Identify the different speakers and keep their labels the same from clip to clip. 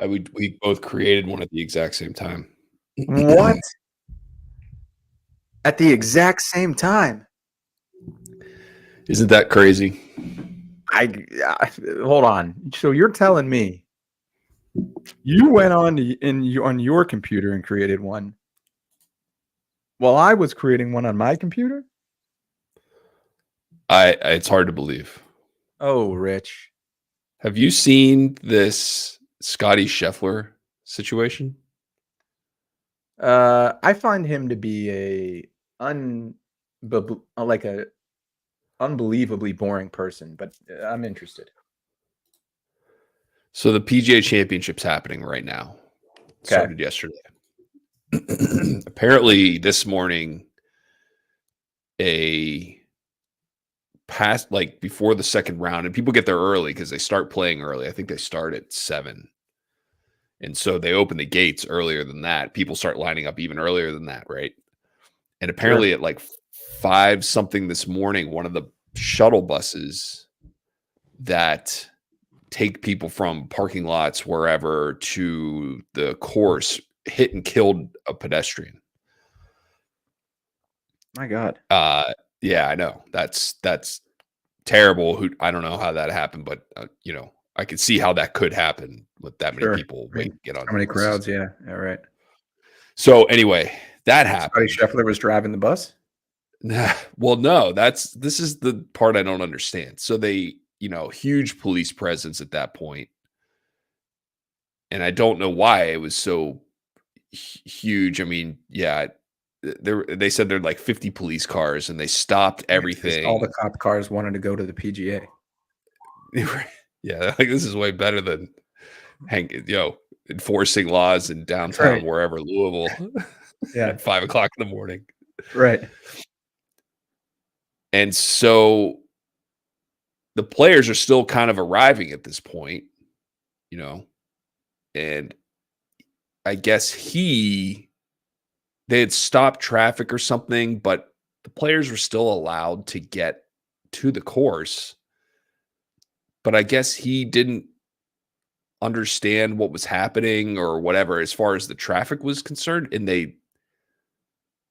Speaker 1: We both created one at the exact same time.
Speaker 2: What? At the exact same time?
Speaker 1: Isn't that crazy?
Speaker 2: Hold on. So you're telling me you went on on your computer and created one while I was creating one on my computer?
Speaker 1: It's hard to believe.
Speaker 2: Oh, Rich.
Speaker 1: Have you seen this Scotty Scheffler situation?
Speaker 2: I find him to be like a unbelievably boring person, but I'm interested.
Speaker 1: So the PGA Championship's happening right now. It started yesterday. Apparently, this morning, before the second round, and people get there early because they start playing early. I think they start at 7. And so they open the gates earlier than that. People start lining up even earlier than that, right? And apparently at like 5 something this morning, one of the shuttle buses that take people from parking lots wherever to the course hit and killed a pedestrian.
Speaker 2: My God.
Speaker 1: Yeah, I know. That's terrible. I don't know how that happened, but I could see how that could happen with that many people waiting to get on.
Speaker 2: How many crowds? Yeah, right.
Speaker 1: So anyway, that happened.
Speaker 2: Scotty Scheffler was driving the bus?
Speaker 1: Well, no, this is the part I don't understand. So they, huge police presence at that point. And I don't know why it was so huge. I mean, yeah, they said there are like 50 police cars and they stopped everything.
Speaker 2: All the cop cars wanted to go to the PGA.
Speaker 1: Yeah, like this is way better than enforcing laws in downtown wherever Louisville.
Speaker 2: Yeah,
Speaker 1: at 5 o'clock in the morning.
Speaker 2: Right.
Speaker 1: And so the players are still kind of arriving at this point, and I guess they had stopped traffic or something, but the players were still allowed to get to the course. But I guess he didn't understand what was happening or whatever as far as the traffic was concerned. And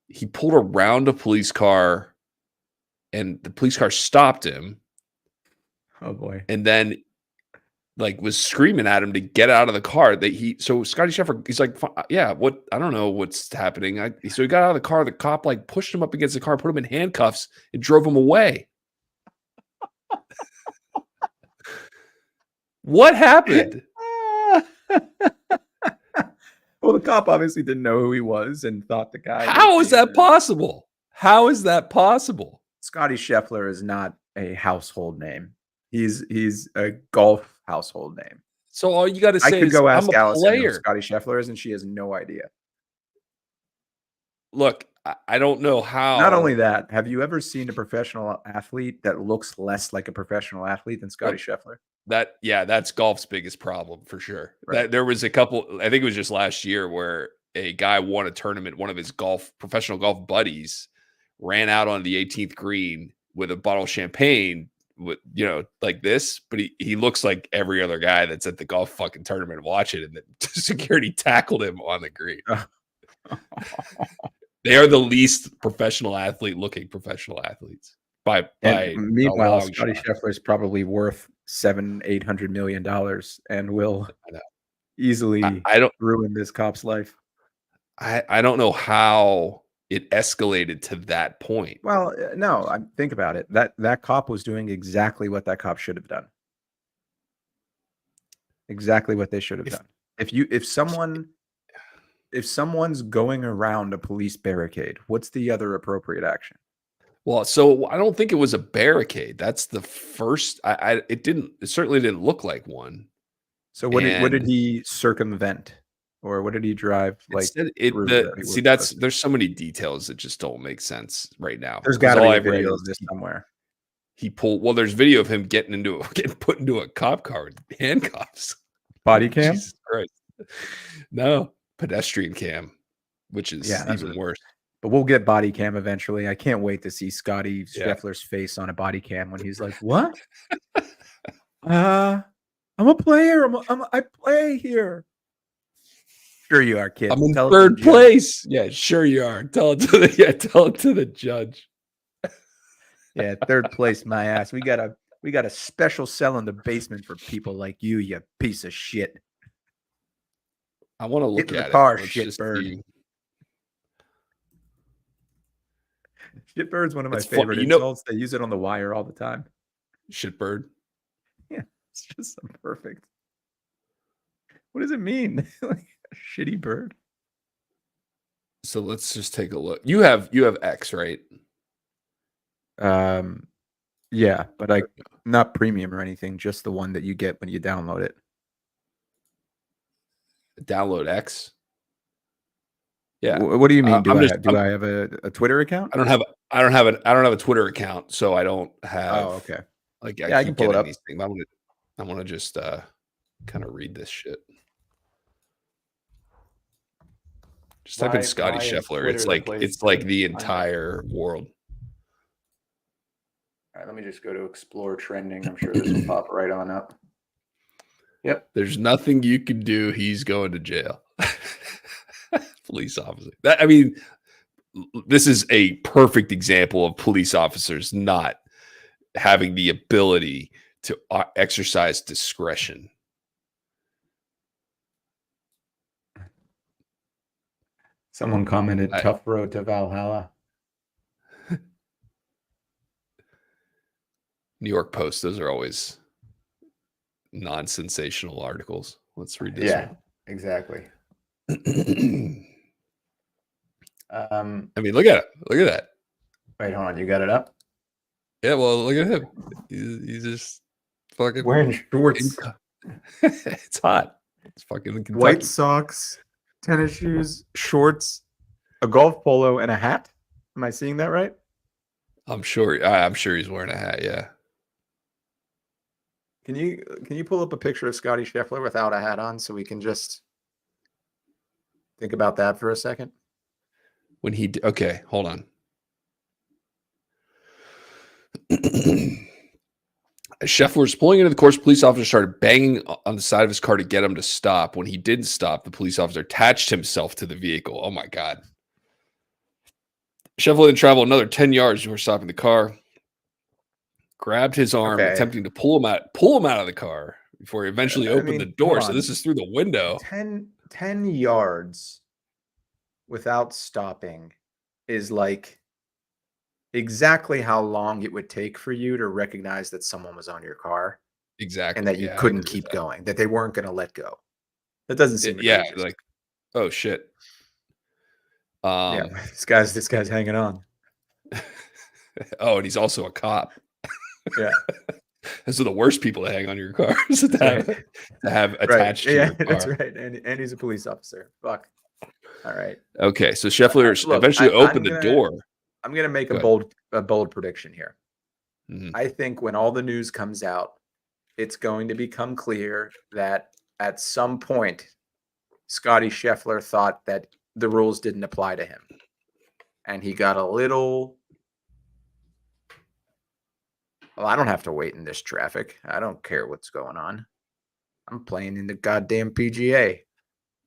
Speaker 1: he pulled around a police car and the police car stopped him.
Speaker 2: Oh boy.
Speaker 1: And then was screaming at him to get out of the car. So Scotty Scheffler, he's like, yeah, what? I don't know what's happening. So he got out of the car. The cop pushed him up against the car, put him in handcuffs and drove him away. What happened?
Speaker 2: Well, the cop obviously didn't know who he was and thought the guy.
Speaker 1: How is that possible? How is that possible?
Speaker 2: Scotty Scheffler is not a household name. He's a golf household name.
Speaker 1: So all you got to say is,
Speaker 2: go ask
Speaker 1: I'm a
Speaker 2: Allison
Speaker 1: player.
Speaker 2: Who Scotty Scheffler is, and she has no idea.
Speaker 1: Look, I don't know how.
Speaker 2: Not only that, have you ever seen a professional athlete that looks less like a professional athlete than Scotty Scheffler?
Speaker 1: That's golf's biggest problem for sure.
Speaker 2: Right.
Speaker 1: There was a couple, I think it was just last year, where a guy won a tournament. One of his professional golf buddies ran out on the 18th green with a bottle of champagne with, like this, but he looks like every other guy that's at the golf fucking tournament watching, and the security tackled him on the green. They are the least professional athlete looking professional athletes.
Speaker 2: Meanwhile, Scotty Scheffler is probably worth $700-800 million and will easily ruin this cop's life.
Speaker 1: I don't know how it escalated to that point.
Speaker 2: Well, no, think about it. That cop was doing exactly what that cop should have done. Exactly what they should have done. If someone's going around a police barricade, what's the other appropriate action?
Speaker 1: Well, so I don't think it was a barricade. That's the first. It certainly didn't look like one.
Speaker 2: So what did he circumvent, or what did he drive like?
Speaker 1: There's so many details that just don't make sense right now.
Speaker 2: There's got to be a video of this somewhere.
Speaker 1: There's video of him getting put into a cop car with handcuffs.
Speaker 2: Body cam?
Speaker 1: Jesus Christ. No, pedestrian cam, which is even worse.
Speaker 2: But we'll get body cam eventually. I can't wait to see Scotty Scheffler's face on a body cam when he's like, "What? I'm a player. I play here." Sure you are, kid.
Speaker 1: I'm in
Speaker 2: Tell it to the
Speaker 1: third
Speaker 2: judge.
Speaker 1: place. Yeah, sure you are. Tell it to the judge.
Speaker 2: Yeah, third place, my ass. We got a special cell in the basement for people like you, you piece of shit.
Speaker 1: I want to
Speaker 2: Get
Speaker 1: look
Speaker 2: to the
Speaker 1: at
Speaker 2: car,
Speaker 1: it. Let's just
Speaker 2: shitbird.
Speaker 1: see.
Speaker 2: Shitbird's one of my
Speaker 1: It's fun.
Speaker 2: favorite
Speaker 1: You know,
Speaker 2: insults. They use it on The Wire all the time.
Speaker 1: shitbird.
Speaker 2: Yeah, it's just so perfect. What does it mean? Like a shitty bird?
Speaker 1: So let's just take a look. You have X, right?
Speaker 2: Yeah, but not premium or anything, just the one that you get when you download it.
Speaker 1: Download X. Yeah.
Speaker 2: What do you mean?
Speaker 1: I'm just.
Speaker 2: Do I have a Twitter account?
Speaker 1: I don't have a Twitter account, so I don't have.
Speaker 2: Oh, okay.
Speaker 1: Like
Speaker 2: Yeah, I can
Speaker 1: keep
Speaker 2: pull it
Speaker 1: getting
Speaker 2: up.
Speaker 1: these things. I want to just kind of read this shit. Just type in Scotty Scheffler. It's like the entire world.
Speaker 2: All right, let me just go to explore trending. I'm sure this will pop right on up. Yep.
Speaker 1: There's nothing you can do. He's going to jail. Police officer. This is a perfect example of police officers not having the ability to exercise discretion.
Speaker 2: Someone commented, "Tough road to Valhalla."
Speaker 1: New York Post. Those are always non-sensational articles. Let's read this one.
Speaker 2: Exactly.
Speaker 1: I mean, look at it. Look at that.
Speaker 2: Wait, hold on. You got it up?
Speaker 1: Yeah, well, look at him. He's just fucking
Speaker 2: wearing shorts.
Speaker 1: It's hot. It's fucking in Kentucky.
Speaker 2: White socks, tennis shoes, shorts, a golf polo, and a hat. Am I seeing that right?
Speaker 1: I'm sure he's wearing a hat. Yeah.
Speaker 2: Can you pull up a picture of Scotty Scheffler without a hat on so we can just think about that for a second?
Speaker 1: Okay, hold on. As Scheffler was pulling into the course, police officer started banging on the side of his car to get him to stop. When he didn't stop, the police officer attached himself to the vehicle. Oh my God. Scheffler then traveled another 10 yards before stopping the car. Grabbed his arm, attempting to pull him out of the car before he eventually opened the door. So this is through the window.
Speaker 2: 10 yards without stopping is like exactly how long it would take for you to recognize that someone was on your car.
Speaker 1: Exactly.
Speaker 2: And that you couldn't keep going, that they weren't going to let go. That doesn't seem egregious.
Speaker 1: Like, oh shit.
Speaker 2: This guy's hanging on.
Speaker 1: Oh, and he's also a cop.
Speaker 2: Yeah.
Speaker 1: Those are the worst people to hang on your cars to have attached to your car.
Speaker 2: That's right. And he's a police officer. Fuck. All right.
Speaker 1: Okay, so Scheffler eventually opened the door.
Speaker 2: I'm going to make a bold prediction here.
Speaker 1: Mm-hmm.
Speaker 2: I think when all the news comes out, it's going to become clear that at some point, Scotty Scheffler thought that the rules didn't apply to him. And he got a little... Well, I don't have to wait in this traffic. I don't care what's going on. I'm playing in the goddamn PGA.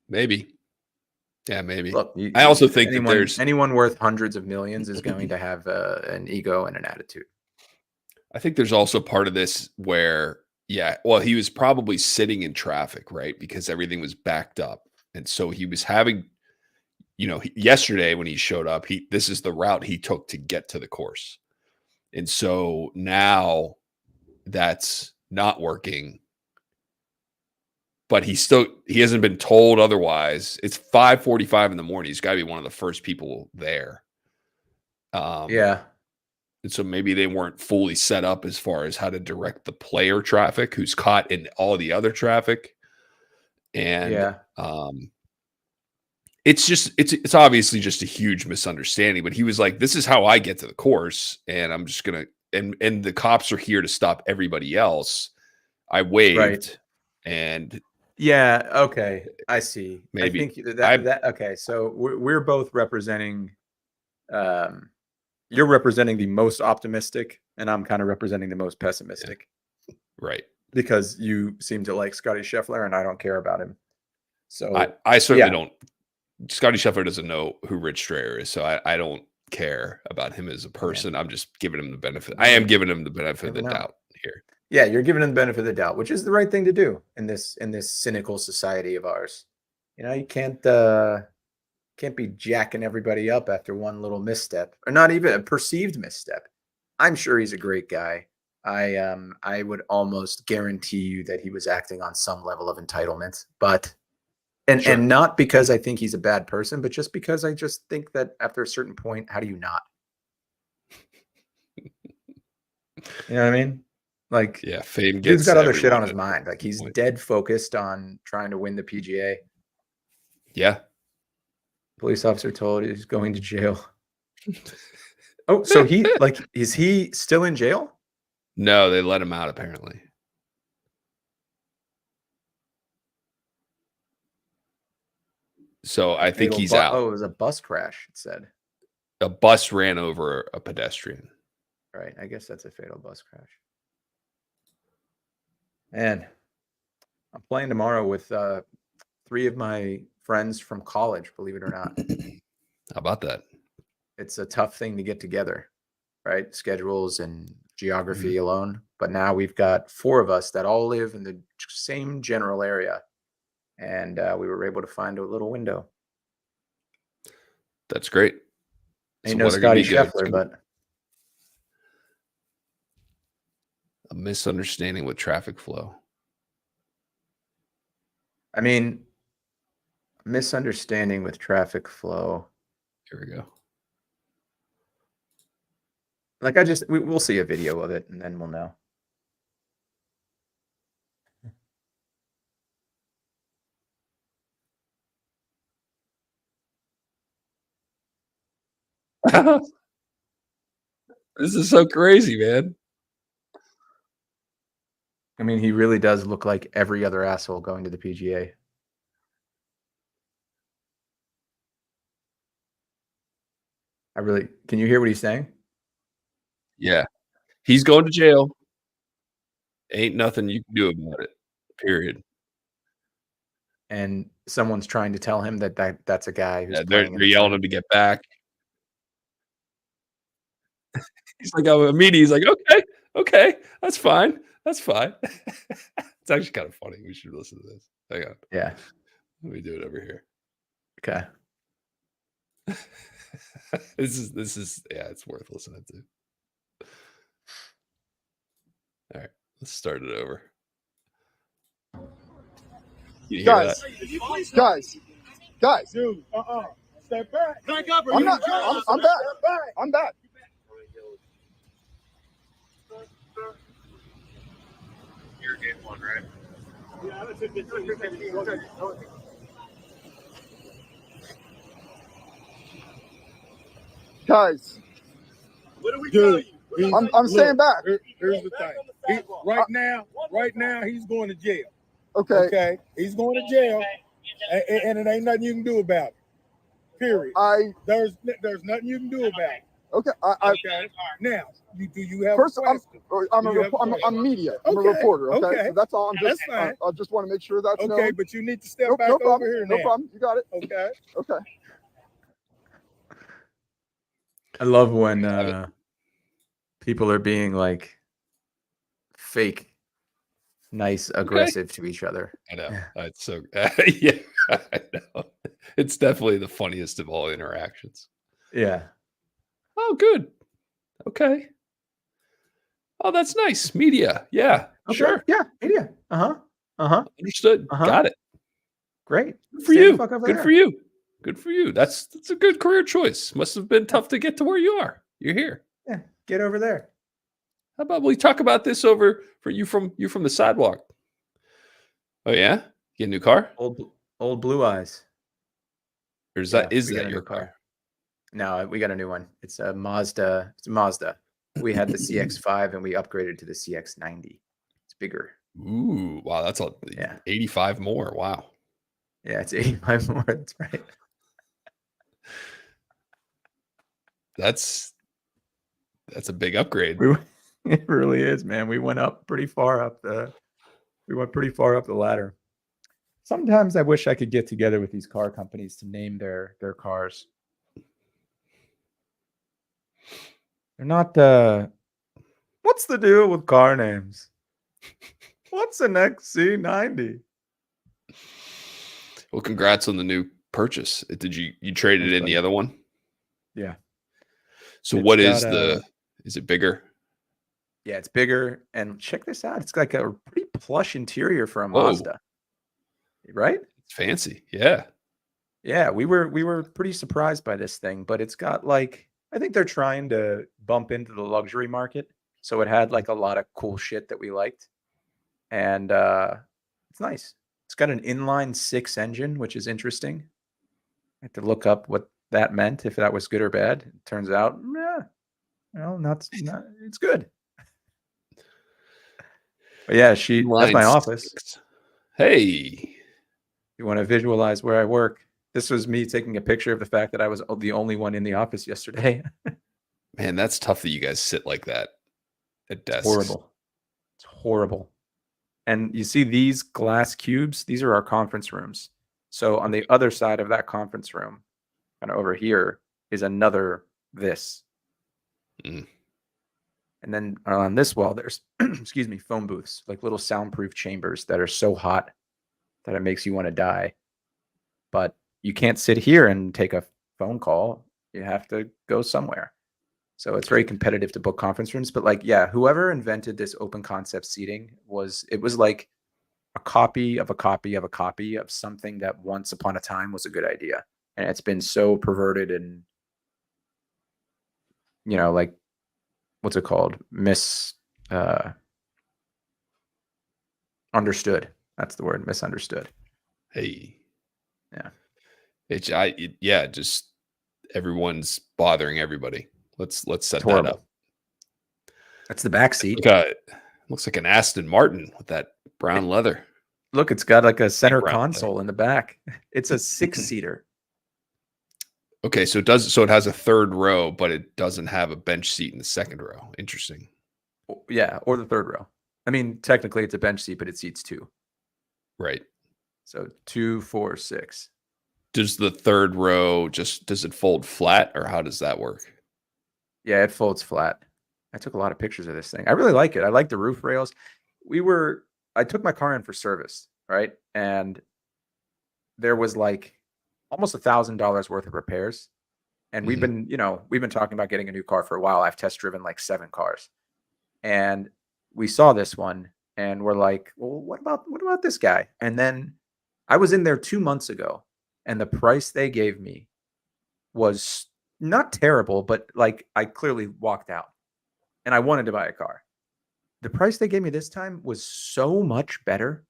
Speaker 1: Maybe. Yeah, maybe.
Speaker 2: Look,
Speaker 1: I also think that there's
Speaker 2: anyone worth hundreds of millions is going to have an ego and an attitude.
Speaker 1: I think there's also part of this where, he was probably sitting in traffic, right? Because everything was backed up. And so he was having, yesterday when he showed up, this is the route he took to get to the course. And so now that's not working, but he hasn't been told otherwise. It's 5:45 in the morning. He's got to be one of the first people there.
Speaker 2: Yeah.
Speaker 1: And so maybe they weren't fully set up as far as how to direct the player traffic who's caught in all the other traffic. And it's obviously just a huge misunderstanding, but he was like, this is how I get to the course. And I'm just going to, and the cops are here to stop everybody else. I waved.
Speaker 2: Right.
Speaker 1: And
Speaker 2: yeah. Okay. I see.
Speaker 1: Maybe.
Speaker 2: I think that okay. So we're both representing, you're representing the most optimistic and I'm kind of representing the most pessimistic.
Speaker 1: Yeah. Right.
Speaker 2: Because you seem to like Scotty Scheffler and I don't care about him. So
Speaker 1: I certainly don't. Scotty Scheffler doesn't know who Rich Strayer is, so I don't care about him as a person. I'm just giving him the benefit. I am giving him the benefit of the doubt here.
Speaker 2: Yeah, you're giving him the benefit of the doubt, which is the right thing to do in this cynical society of ours. You can't be jacking everybody up after one little misstep, or not even a perceived misstep. I'm sure he's a great guy. I would almost guarantee you that he was acting on some level of entitlement, but and not because I think he's a bad person, but just because I just think that after a certain point, how do you not? You know what I mean? Like,
Speaker 1: yeah, fame
Speaker 2: dude's
Speaker 1: gets
Speaker 2: got other shit on his
Speaker 1: everyone
Speaker 2: mind. Like, he's dead focused on trying to win the PGA.
Speaker 1: Yeah.
Speaker 2: Police officer told he's going to jail. Oh, so is he still in jail?
Speaker 1: No, they let him out apparently. So I think he's out.
Speaker 2: Oh, it was a bus crash, it said.
Speaker 1: A bus ran over a pedestrian.
Speaker 2: Right. I guess that's a fatal bus crash. Man, I'm playing tomorrow with 3 of my friends from college, believe it or not.
Speaker 1: How about that?
Speaker 2: It's a tough thing to get together, right? Schedules and geography alone. But now we've got 4 of us that all live in the same general area. And we were able to find a little window.
Speaker 1: That's great.
Speaker 2: Ain't no Scotty Scheffler, but
Speaker 1: a misunderstanding with traffic flow.
Speaker 2: I mean, misunderstanding with traffic flow.
Speaker 1: Here we go.
Speaker 2: Like we'll see a video of it and then we'll know.
Speaker 1: This is so crazy, man.
Speaker 2: I mean, he really does look like every other asshole going to the PGA. Can you hear what he's saying?
Speaker 1: Yeah. He's going to jail. Ain't nothing you can do about it. Period.
Speaker 2: And someone's trying to tell him that's a guy who's
Speaker 1: they're yelling him to get back. He's like, oh, immediately. He's like, okay, that's fine. It's actually kind of funny. We should listen to this. Hang on.
Speaker 2: Yeah.
Speaker 1: Let me do it over here.
Speaker 2: Okay.
Speaker 1: This is it's worth listening to. All right, let's start it over.
Speaker 3: Guys, dude, step back. Back up. I'm back. I'm back.
Speaker 4: You're game 1, right?
Speaker 3: Yeah, that's 15. Okay. Guys,
Speaker 4: What do we do?
Speaker 3: I'm staying back.
Speaker 4: Here's the thing. Right now, he's going to jail.
Speaker 3: Okay.
Speaker 4: He's going to jail, and it ain't nothing you can do about it. Period. There's nothing you can do about it.
Speaker 3: Okay.
Speaker 4: Okay. Now, do you have
Speaker 3: First,
Speaker 4: a question?
Speaker 3: I'm media. I'm a reporter. Okay. So that's all.
Speaker 4: That's fine.
Speaker 3: I just want to make sure that's
Speaker 4: okay.
Speaker 3: known.
Speaker 4: But you need to step back over here now.
Speaker 3: No problem. You got it.
Speaker 4: Okay.
Speaker 2: I love when people are being like fake, nice, aggressive to each other.
Speaker 1: I know. It's so yeah, I know. It's definitely the funniest of all interactions.
Speaker 2: Yeah.
Speaker 1: Oh, good. Okay. Oh, that's nice. Media. Yeah.
Speaker 2: Okay.
Speaker 1: Sure.
Speaker 2: Yeah. Media.
Speaker 1: Understood. Got it.
Speaker 2: Great.
Speaker 1: Good for you. Good for you. Good for you. That's a good career choice. Must have been tough to get to where you are. You're here.
Speaker 2: Yeah. Get over there.
Speaker 1: How about we talk about this over for you from the sidewalk? Oh yeah? Get a new car?
Speaker 2: Old blue eyes.
Speaker 1: Or is that your car?
Speaker 2: No, we got a new one. It's a Mazda. It's a Mazda. We had the CX-5 and we upgraded to the CX-90. It's bigger.
Speaker 1: Ooh, wow, that's 85 more. Wow.
Speaker 2: Yeah, it's 85 more. That's right.
Speaker 1: That's a big upgrade.
Speaker 2: It really is, man. We went pretty far up the ladder. Sometimes I wish I could get together with these car companies to name their cars. They're not. What's the deal with car names? What's an XC90?
Speaker 1: Well, congrats on the new purchase. Did you traded
Speaker 2: Thanks,
Speaker 1: in
Speaker 2: buddy.
Speaker 1: the other one?
Speaker 2: Yeah.
Speaker 1: So
Speaker 2: It's
Speaker 1: what is
Speaker 2: got,
Speaker 1: is it bigger?
Speaker 2: Yeah, it's bigger. And check this out. It's like a pretty plush interior for a
Speaker 1: Whoa.
Speaker 2: Mazda. Right?
Speaker 1: It's fancy. Yeah.
Speaker 2: Yeah, we were pretty surprised by this thing, but it's got like, I think they're trying to bump into the luxury market. So it had like a lot of cool shit that we liked. And it's nice. It's got an inline 6 engine, which is interesting. I had to look up what that meant, if that was good or bad. It turns out, not it's good. But yeah, that's
Speaker 1: Inline
Speaker 2: my office.
Speaker 1: 6. Hey.
Speaker 2: You want to visualize where I work? This was me taking a picture of the fact that I was the only one in the office yesterday.
Speaker 1: Man, that's tough that you guys sit like that at desks.
Speaker 2: Horrible. It's horrible. And you see these glass cubes? These are our conference rooms. So on the other side of that conference room, kind of over here, is another this.
Speaker 1: Mm.
Speaker 2: And then on this wall, there's, excuse me, phone booths, like little soundproof chambers that are so hot that it makes you want to die. But you can't sit here and take a phone call. You have to go somewhere. So it's very competitive to book conference rooms. But like, yeah, whoever invented this open concept seating was like a copy of a copy of a copy of something that once upon a time was a good idea. And it's been so perverted and, like, what's it called? Understood. That's the word, misunderstood.
Speaker 1: Hey.
Speaker 2: Yeah.
Speaker 1: Just everyone's bothering everybody. Let's set
Speaker 2: Horrible.
Speaker 1: that up.
Speaker 2: That's the back seat.
Speaker 1: Looks like an Aston Martin with that brown leather.
Speaker 2: Look, it's got like a center
Speaker 1: brown
Speaker 2: console
Speaker 1: leather.
Speaker 2: in the back. It's a 6-seater.
Speaker 1: Okay, so it has a third row, but it doesn't have a bench seat in the second row. Interesting.
Speaker 2: Yeah, or the third row. I mean, technically it's a bench seat, but it seats 2.
Speaker 1: Right.
Speaker 2: So 2, 4, 6.
Speaker 1: Does the third row does it fold flat, or how does that work?
Speaker 2: Yeah, it folds flat. I took a lot of pictures of this thing. I really like it. I like the roof rails. I took my car in for service, right? And there was like almost $1,000 worth of repairs. And we've been talking about getting a new car for a while. I've test driven like 7 cars. And we saw this one and we're like, well, what about this guy? And then I was in there 2 months ago and the price they gave me was not terrible, but like I clearly walked out and I wanted to buy a car. The price they gave me this time was so much better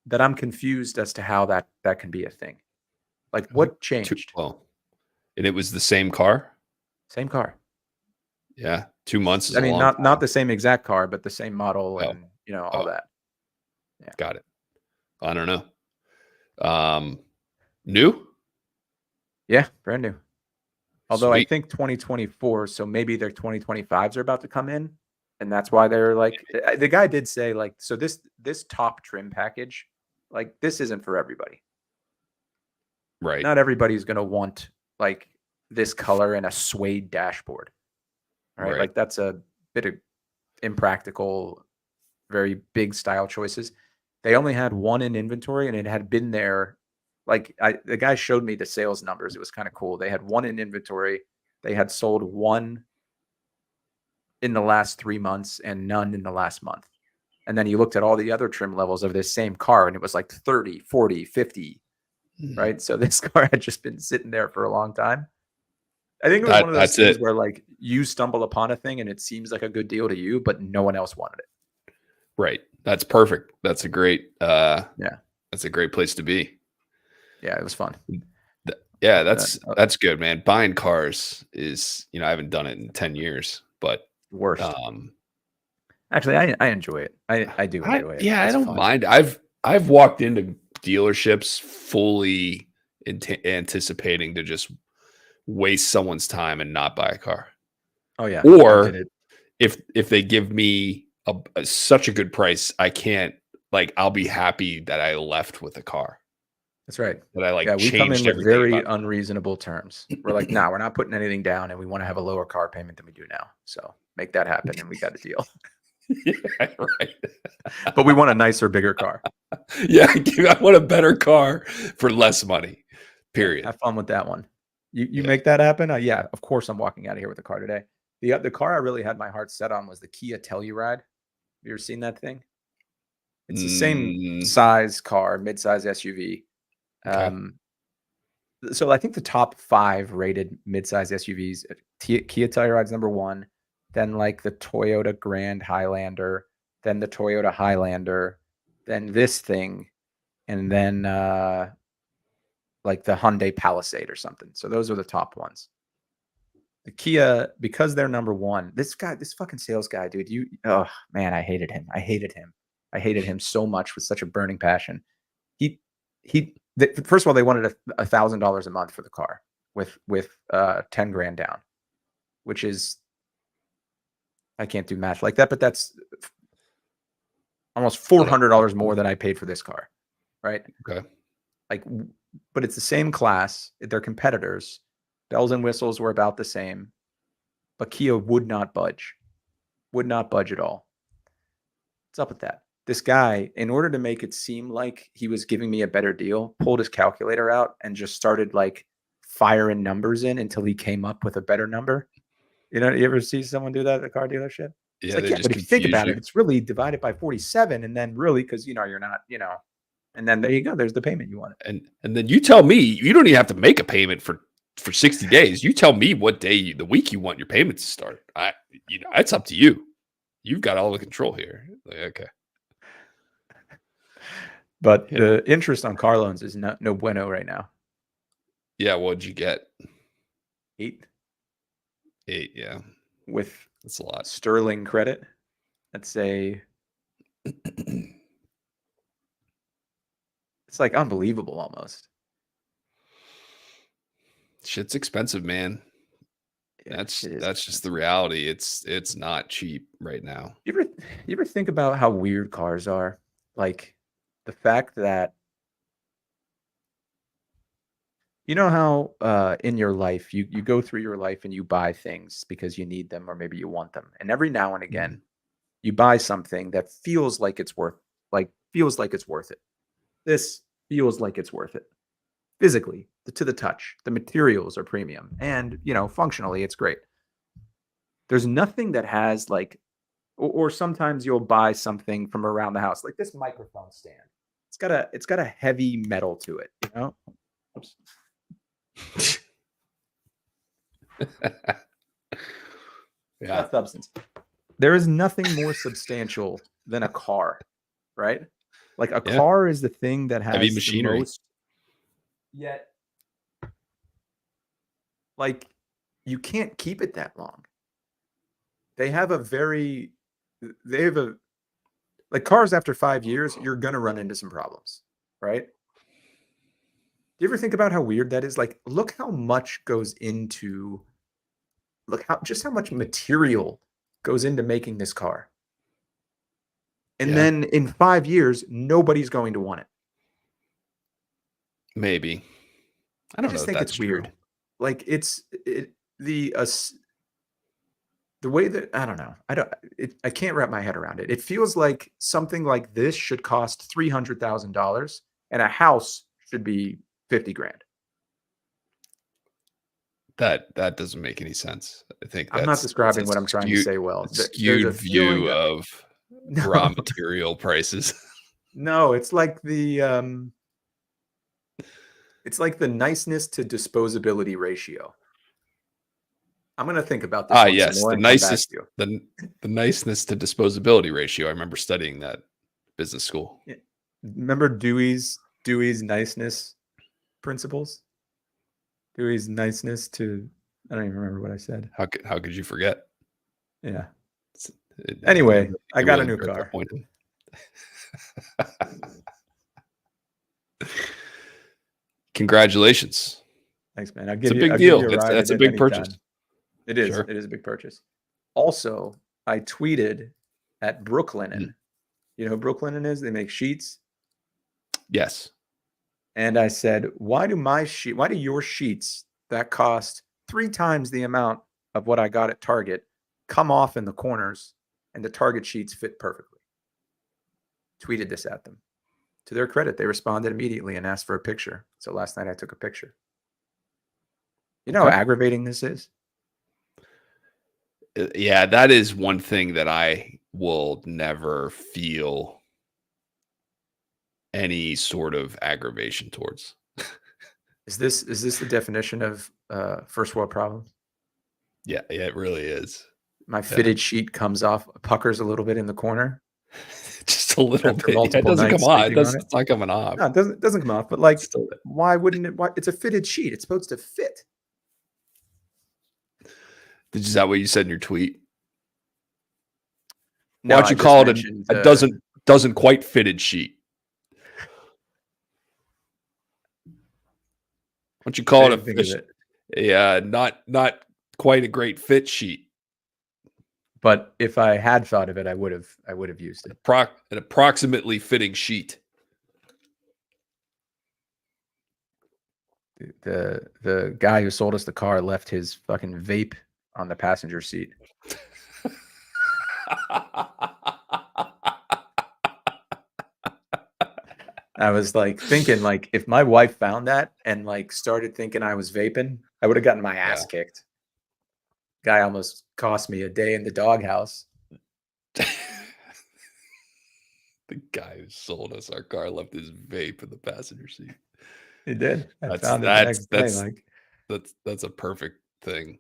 Speaker 2: that I'm confused as to how that can be a thing. Like what changed?
Speaker 1: And it was the same car?
Speaker 2: Same car.
Speaker 1: Yeah. 2 months is
Speaker 2: not the same exact car, but the same model and all that.
Speaker 1: Yeah. Got it. I don't know. New?
Speaker 2: Yeah, brand new. Although
Speaker 1: Sweet.
Speaker 2: I think 2024, so maybe their 2025s are about to come in. And that's why they're like, the guy did say like, so this top trim package, like this isn't for everybody.
Speaker 1: Right.
Speaker 2: Not everybody's going to want like this color and a suede dashboard. Right. Like that's a bit of impractical, very big style choices. They only had one in inventory and it had been there. Like the guy showed me the sales numbers. It was kind of cool. They had one in inventory. They had sold one in the last 3 months and none in the last month. And then you looked at all the other trim levels of this same car and it was like 30, 40, 50, right? So this car had just been sitting there for a long time. I think it was one of those things where like you stumble upon a thing and it seems like a good deal to you, but no one else wanted it.
Speaker 1: Right. That's perfect. That's a great, that's a great place to be.
Speaker 2: Yeah, it was fun.
Speaker 1: Yeah, that's good, man. Buying cars is, I haven't done it in 10 years, but
Speaker 2: worst. Actually, I enjoy it. I do enjoy it.
Speaker 1: Yeah, I don't mind. I've walked into dealerships fully anticipating to just waste someone's time and not buy a car.
Speaker 2: Oh yeah.
Speaker 1: Or if they give me such a good price, I can't like I'll be happy that I left with a car.
Speaker 2: That's right.
Speaker 1: That I like
Speaker 2: Yeah, we come in
Speaker 1: changed
Speaker 2: with
Speaker 1: everything
Speaker 2: very
Speaker 1: about it.
Speaker 2: unreasonable terms. We're like, nah, we're not putting anything down, and we want to have a lower car payment than we do now. So make that happen, and we got a deal.
Speaker 1: Yeah, right.
Speaker 2: But we want a nicer, bigger car.
Speaker 1: Yeah, I want a better car for less money. Period.
Speaker 2: Have fun with that one. You
Speaker 1: Yeah.
Speaker 2: make that happen? Yeah, of course I'm walking out of here with a car today. The car I really had my heart set on was the Kia Telluride. Have you ever seen that thing? It's the same size car, mid-size SUV.
Speaker 1: Okay.
Speaker 2: So I think the top 5 rated mid-size SUVs, Kia Telluride's number 1, then like the Toyota Grand Highlander, then the Toyota Highlander, then this thing, and then like the Hyundai Palisade or something. So those are the top ones. The Kia, because they're number 1, this fucking sales guy, dude, oh man, I hated him. I hated him so much with such a burning passion. First of all, they wanted $1,000 a month for the car with 10 grand down, which is, I can't do math like that, but that's almost $400 more than I paid for this car, right?
Speaker 1: Okay.
Speaker 2: Like, but it's the same class. They're competitors. Bells and whistles were about the same, but Kia would not budge at all. What's up with that? This guy, in order to make it seem like he was giving me a better deal, pulled his calculator out and just started like firing numbers in until he came up with a better number. You ever see someone do that at a car dealership?
Speaker 1: Yeah,
Speaker 2: It's like, but if you think about it, it's really divided by 47, and then really, because you're not, and then there you go. There's the payment you wanted.
Speaker 1: And then you tell me you don't even have to make a payment for 60 days. You tell me what day the week you want your payments to start. It's up to you. You've got all the control here. Like, okay.
Speaker 2: But the interest on car loans is no bueno right now.
Speaker 1: Yeah, what'd you get?
Speaker 2: 8.
Speaker 1: 8, yeah.
Speaker 2: With
Speaker 1: that's a lot.
Speaker 2: Sterling credit. Let's say it's like unbelievable almost.
Speaker 1: Shit's expensive, man.
Speaker 2: Yeah,
Speaker 1: that's just the reality. It's not cheap right now.
Speaker 2: You ever think about how weird cars are? Like the fact that how in your life you go through your life and you buy things because you need them or maybe you want them, and every now and again you buy something that feels like it's worth it. This feels like it's worth it physically, to the touch. The materials are premium, and functionally it's great. There's nothing that has like, or sometimes you'll buy something from around the house, like this microphone stand. It's got a heavy metal to it, Oops.
Speaker 1: Yeah.
Speaker 2: Substance. There is nothing more substantial than a car, right? Like a car is the thing that has
Speaker 1: heavy machinery.
Speaker 2: The most, yet like you can't keep it that long. Like cars after 5 years, you're gonna run into some problems, right? Do you ever think about how weird that is? Like, look how much much material goes into making this car. And then in 5 years, nobody's going to want it.
Speaker 1: Maybe. I just
Speaker 2: think it's weird. Like the way that, I don't know. I can't wrap my head around it. It feels like something like this should cost $300,000 and a house should be 50 grand.
Speaker 1: That doesn't make any sense. I think
Speaker 2: I'm not describing what I'm trying to say well.
Speaker 1: Skewed view of raw material prices.
Speaker 2: No, it's like the niceness to disposability ratio. I'm going to think about this.
Speaker 1: Yes, the niceness to disposability ratio. I remember studying that business school.
Speaker 2: Yeah. Remember Dewey's niceness principles? Dewey's niceness to, I don't even remember what I said.
Speaker 1: How could you forget?
Speaker 2: Yeah. Anyway, I got a new car.
Speaker 1: Congratulations.
Speaker 2: Thanks, man.
Speaker 1: It's a big deal. That's a big purchase.
Speaker 2: It is. Sure. It is a big purchase. Also, I tweeted at Brooklinen You know who Brooklinen is? They make sheets.
Speaker 1: Yes.
Speaker 2: And I said, why do your sheets that cost 3 times the amount of what I got at Target come off in the corners and the Target sheets fit perfectly? Tweeted this at them. To their credit, they responded immediately and asked for a picture. So last night I took a picture. You know how aggravating this is?
Speaker 1: Yeah, that is one thing that I will never feel any sort of aggravation towards.
Speaker 2: Is this the definition of first world problems?
Speaker 1: Yeah, it really is.
Speaker 2: My fitted sheet comes off, puckers a little bit in the corner.
Speaker 1: Just a little
Speaker 2: After
Speaker 1: bit. Yeah, it doesn't come off. It's not coming off.
Speaker 2: No, it doesn't come off. But like, why wouldn't it? It's a fitted sheet. It's supposed to fit.
Speaker 1: Is that what you said in your tweet?
Speaker 2: No,
Speaker 1: Why don't you call it a doesn't quite fitted sheet? Why don't you call it not quite a great fit sheet?
Speaker 2: But if I had thought of it, I would have used it.
Speaker 1: An approximately fitting sheet.
Speaker 2: The guy who sold us the car left his fucking vape on the passenger seat. I was like thinking, like, if my wife found that and like started thinking I was vaping, I would have gotten my ass kicked. Guy almost cost me a day in the doghouse.
Speaker 1: The guy who sold us our car left his vape in the passenger seat.
Speaker 2: He did. That's
Speaker 1: a perfect thing.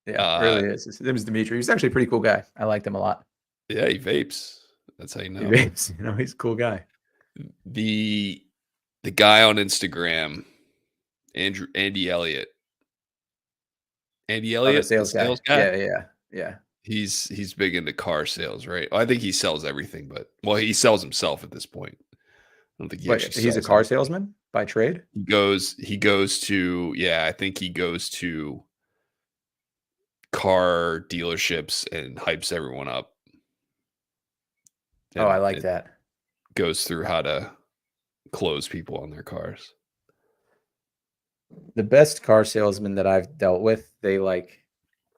Speaker 2: Yeah, it really is. His name was Dimitri. He's actually a pretty cool guy. I liked him a lot.
Speaker 1: Yeah, he vapes. That's how you know.
Speaker 2: He vapes. You know, he's a cool guy.
Speaker 1: The guy on Instagram, Andy Elliott. Andy Elliott,
Speaker 2: the sales guy. Yeah.
Speaker 1: He's big into car sales, right? Well, I think he sells everything, but he sells himself at this point. I don't think
Speaker 2: he's a car salesman by trade.
Speaker 1: He goes to I think he goes to car dealerships and hypes everyone up.
Speaker 2: And I like that.
Speaker 1: Goes through how to close people on their cars.
Speaker 2: The best car salesmen that I've dealt with, they like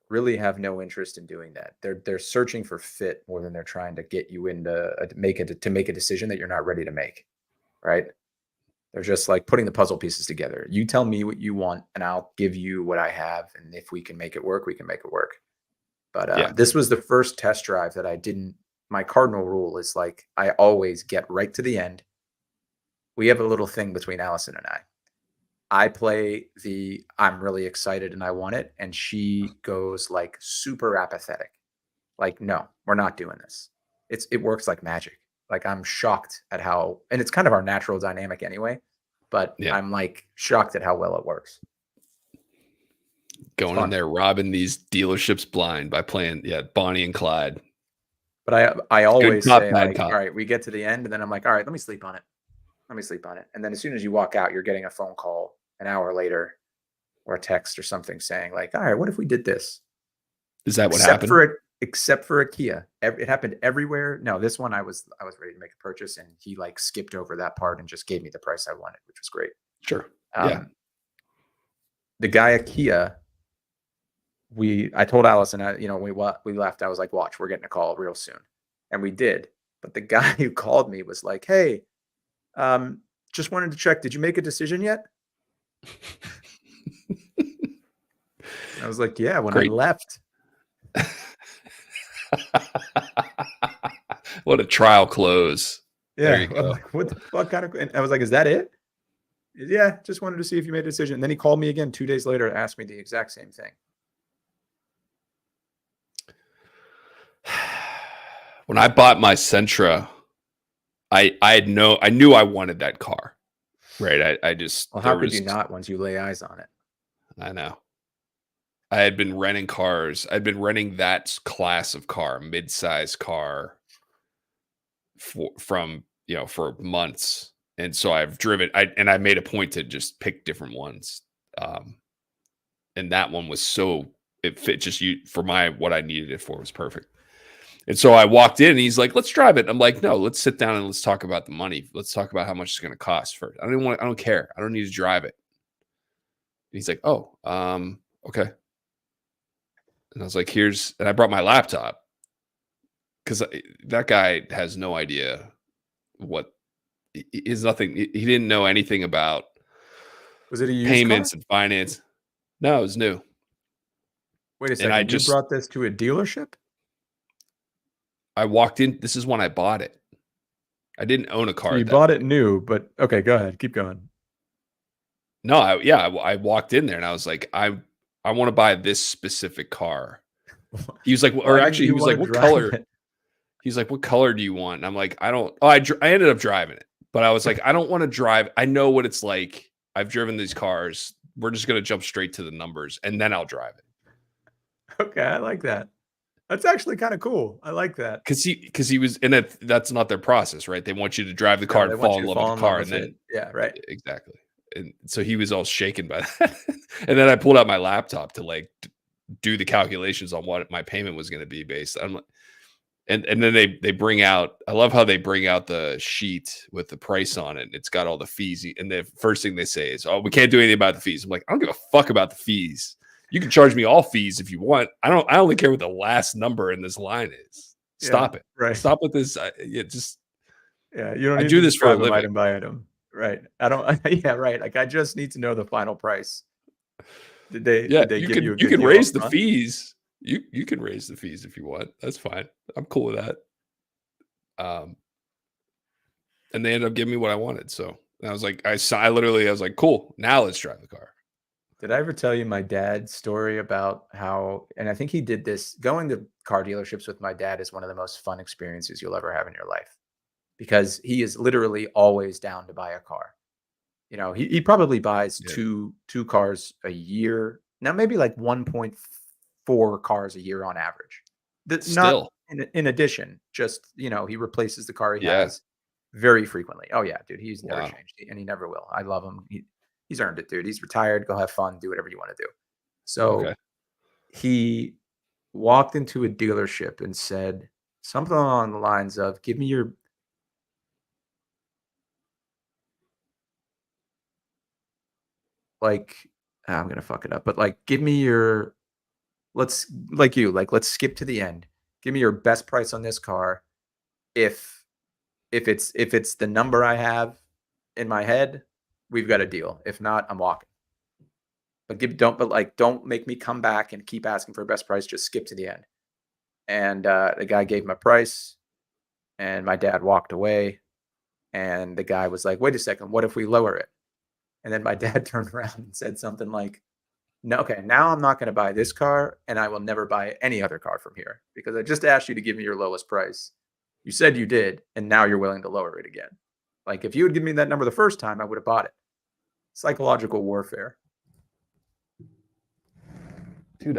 Speaker 2: really have no interest in doing that. They're searching for fit more than they're trying to get you into make a decision that you're not ready to make. Right? They're just like putting the puzzle pieces together. You tell me what you want and I'll give you what I have. And if we can make it work, we can make it work. But this was the first test drive that I didn't. My cardinal rule is like, I always get right to the end. We have a little thing between Allison and I play I'm really excited and I want it. And she goes like super apathetic. Like, no, we're not doing this. It works like magic. Like, I'm shocked at how, and it's kind of our natural dynamic anyway, but I'm like shocked at how well it works.
Speaker 1: Going in there, robbing these dealerships blind by playing, Bonnie and Clyde.
Speaker 2: But I always say, like, all right, we get to the end, and then I'm like, all right, let me sleep on it. And then as soon as you walk out, you're getting a phone call an hour later or a text or something saying like, all right, what if we did this?
Speaker 1: Is that what happened?
Speaker 2: Except for a Kia. It happened everywhere. No, this one I was ready to make a purchase and he like skipped over that part and just gave me the price I wanted, which was great.
Speaker 1: Sure.
Speaker 2: The guy at Kia, I told Allison, we left. I was like, watch, we're getting a call real soon. And we did. But the guy who called me was like, hey, just wanted to check. Did you make a decision yet? I was like, yeah, when I left.
Speaker 1: What a trial close.
Speaker 2: Yeah. There you go. Like, what the fuck kind of, and I was like, is that it? Yeah. Just wanted to see if you made a decision. And then he called me again 2 days later to ask me the exact same thing.
Speaker 1: When I bought my Sentra, I knew I wanted that car. Right. I just,
Speaker 2: well, how could you not once you lay eyes on it?
Speaker 1: I know. I had been renting cars. I'd been renting that class of car, mid-size car for months. And so I've driven, I made a point to just pick different ones. And that one was it fit just for what I needed it for was perfect. And so I walked in and he's like, let's drive it. I'm like, no, let's sit down and let's talk about the money. Let's talk about how much it's going to cost first. I don't care. I don't need to drive it. And he's like, oh, okay. And I was like, and I brought my laptop because that guy has no idea what is nothing. He didn't know anything about
Speaker 2: Was it a used
Speaker 1: payments
Speaker 2: car?
Speaker 1: and finance. No, it was new.
Speaker 2: Wait a
Speaker 1: And
Speaker 2: second. You brought this to a dealership?
Speaker 1: I walked in. This is when I bought it. I didn't own a car.
Speaker 2: So you bought it new, but okay, go ahead. Keep going.
Speaker 1: No, I walked in there and I was like, I want to buy this specific car. He was like, or actually, he was like, what color? He's like, what color do you want? And I'm like, I don't. Oh, I ended up driving it, but I was like, I don't want to drive. I know what it's like. I've driven these cars. We're just gonna jump straight to the numbers, and then I'll drive it.
Speaker 2: Okay, I like that. That's actually kind of cool. I like that.
Speaker 1: Because he was, and that's not their process, right? They want you to drive the car and fall in love with the car, and then
Speaker 2: yeah, right,
Speaker 1: exactly. And so he was all shaken by that. And then I pulled out my laptop to like do the calculations on what my payment was going to be based on. And then they bring out, I love how they bring out the sheet with the price on it. And it's got all the fees. And the first thing they say is, oh, we can't do anything about the fees. I'm like, I don't give a fuck about the fees. You can charge me all fees if you want. I only care what the last number in this line is. Stop it.
Speaker 2: Right.
Speaker 1: Stop with this.
Speaker 2: You don't need
Speaker 1: I do
Speaker 2: to
Speaker 1: this for a living.
Speaker 2: Item by item. Right. I don't. Yeah. Right. Like I just need to know the final price. Did they give you?
Speaker 1: You can raise the fees. You can raise the fees if you want. That's fine. I'm cool with that. And they ended up giving me what I wanted. So I was like, I was like, cool. Now let's drive the car.
Speaker 2: Did I ever tell you my dad's story about how? And I think he did this. Going to car dealerships with my dad is one of the most fun experiences you'll ever have in your life, because he is literally always down to buy a car. You know, he probably buys two cars a year. Now, maybe like 1.4 cars a year on average. That's not in addition, just, you know, he replaces the car he has very frequently. Oh yeah, dude. He's never changed and he never will. I love him. He's earned it, dude. He's retired. Go have fun. Do whatever you want to do. So he walked into a dealership and said something along the lines of, give me your I'm going to fuck it up, but like, give me your, let's skip to the end. Give me your best price on this car. If it's the number I have in my head, we've got a deal. If not, I'm walking. But don't make me come back and keep asking for a best price. Just skip to the end. And the guy gave him a price, and my dad walked away. And the guy was like, "Wait a second, what if we lower it?" And then my dad turned around and said something like, "No, okay, now I'm not going to buy this car, and I will never buy any other car from here, because I just asked you to give me your lowest price. You said you did, and now you're willing to lower it again. Like, if you would give me that number the first time, I would have bought it." Psychological warfare.
Speaker 1: Dude,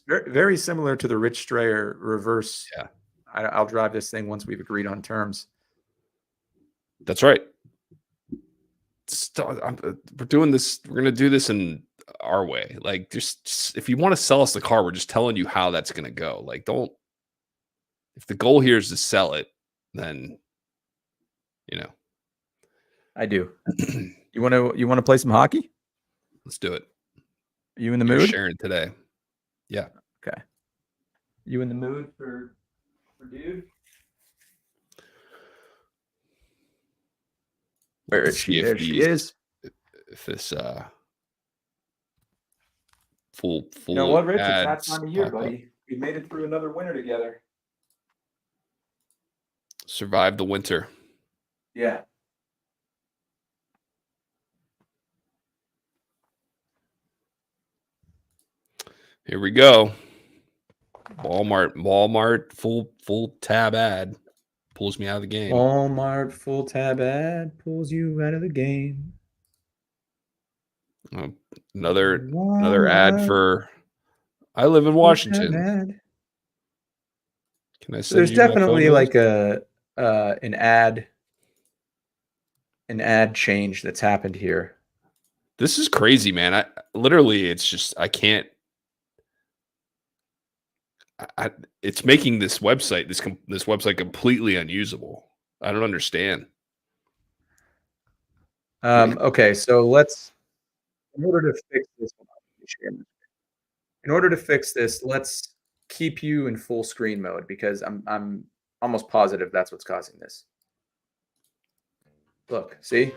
Speaker 2: very, very similar to the Rich Strayer reverse.
Speaker 1: Yeah.
Speaker 2: I'll drive this thing once we've agreed on terms.
Speaker 1: That's right. We're doing this. We're going to do this in our way. Like, just if you want to sell us the car, we're just telling you how that's going to go. Like, if the goal here is to sell it, then, you know.
Speaker 2: I do. You want to play some hockey?
Speaker 1: Let's do it.
Speaker 2: Are you in the mood?
Speaker 1: Sharing today. Yeah.
Speaker 2: Okay. You in the mood for dude? Where is she? There she is.
Speaker 1: If this full
Speaker 2: you know what, Rich? It's that time of year, buddy. We made it through another winter together.
Speaker 1: Survive the winter.
Speaker 2: Yeah.
Speaker 1: Here we go. Walmart full tab ad pulls me out of the game.
Speaker 2: Walmart full tab ad pulls you out of the game.
Speaker 1: Another ad for I live in Washington. Can I say
Speaker 2: there's definitely like an ad change that's happened here.
Speaker 1: This is crazy, man. It's just I can't. it's making this website this website completely unusable. I don't understand.
Speaker 2: Okay, so let's in order to fix this, let's keep you in full screen mode because I'm almost positive that's what's causing this. Look, see?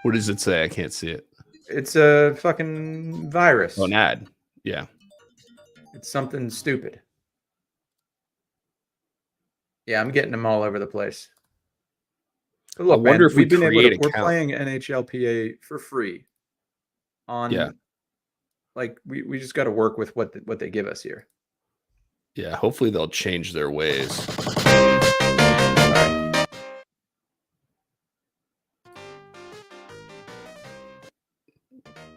Speaker 1: What does it say? I can't see it.
Speaker 2: It's a fucking virus.
Speaker 1: Oh, an ad. Yeah.
Speaker 2: It's something stupid. Yeah, I'm getting them all over the place. But look,
Speaker 1: I wonder
Speaker 2: man,
Speaker 1: if we
Speaker 2: we've been able
Speaker 1: create
Speaker 2: to. We're
Speaker 1: account.
Speaker 2: playing NHLPA for free. On, like we just got to work with what they give us here.
Speaker 1: Yeah, hopefully they'll change their ways.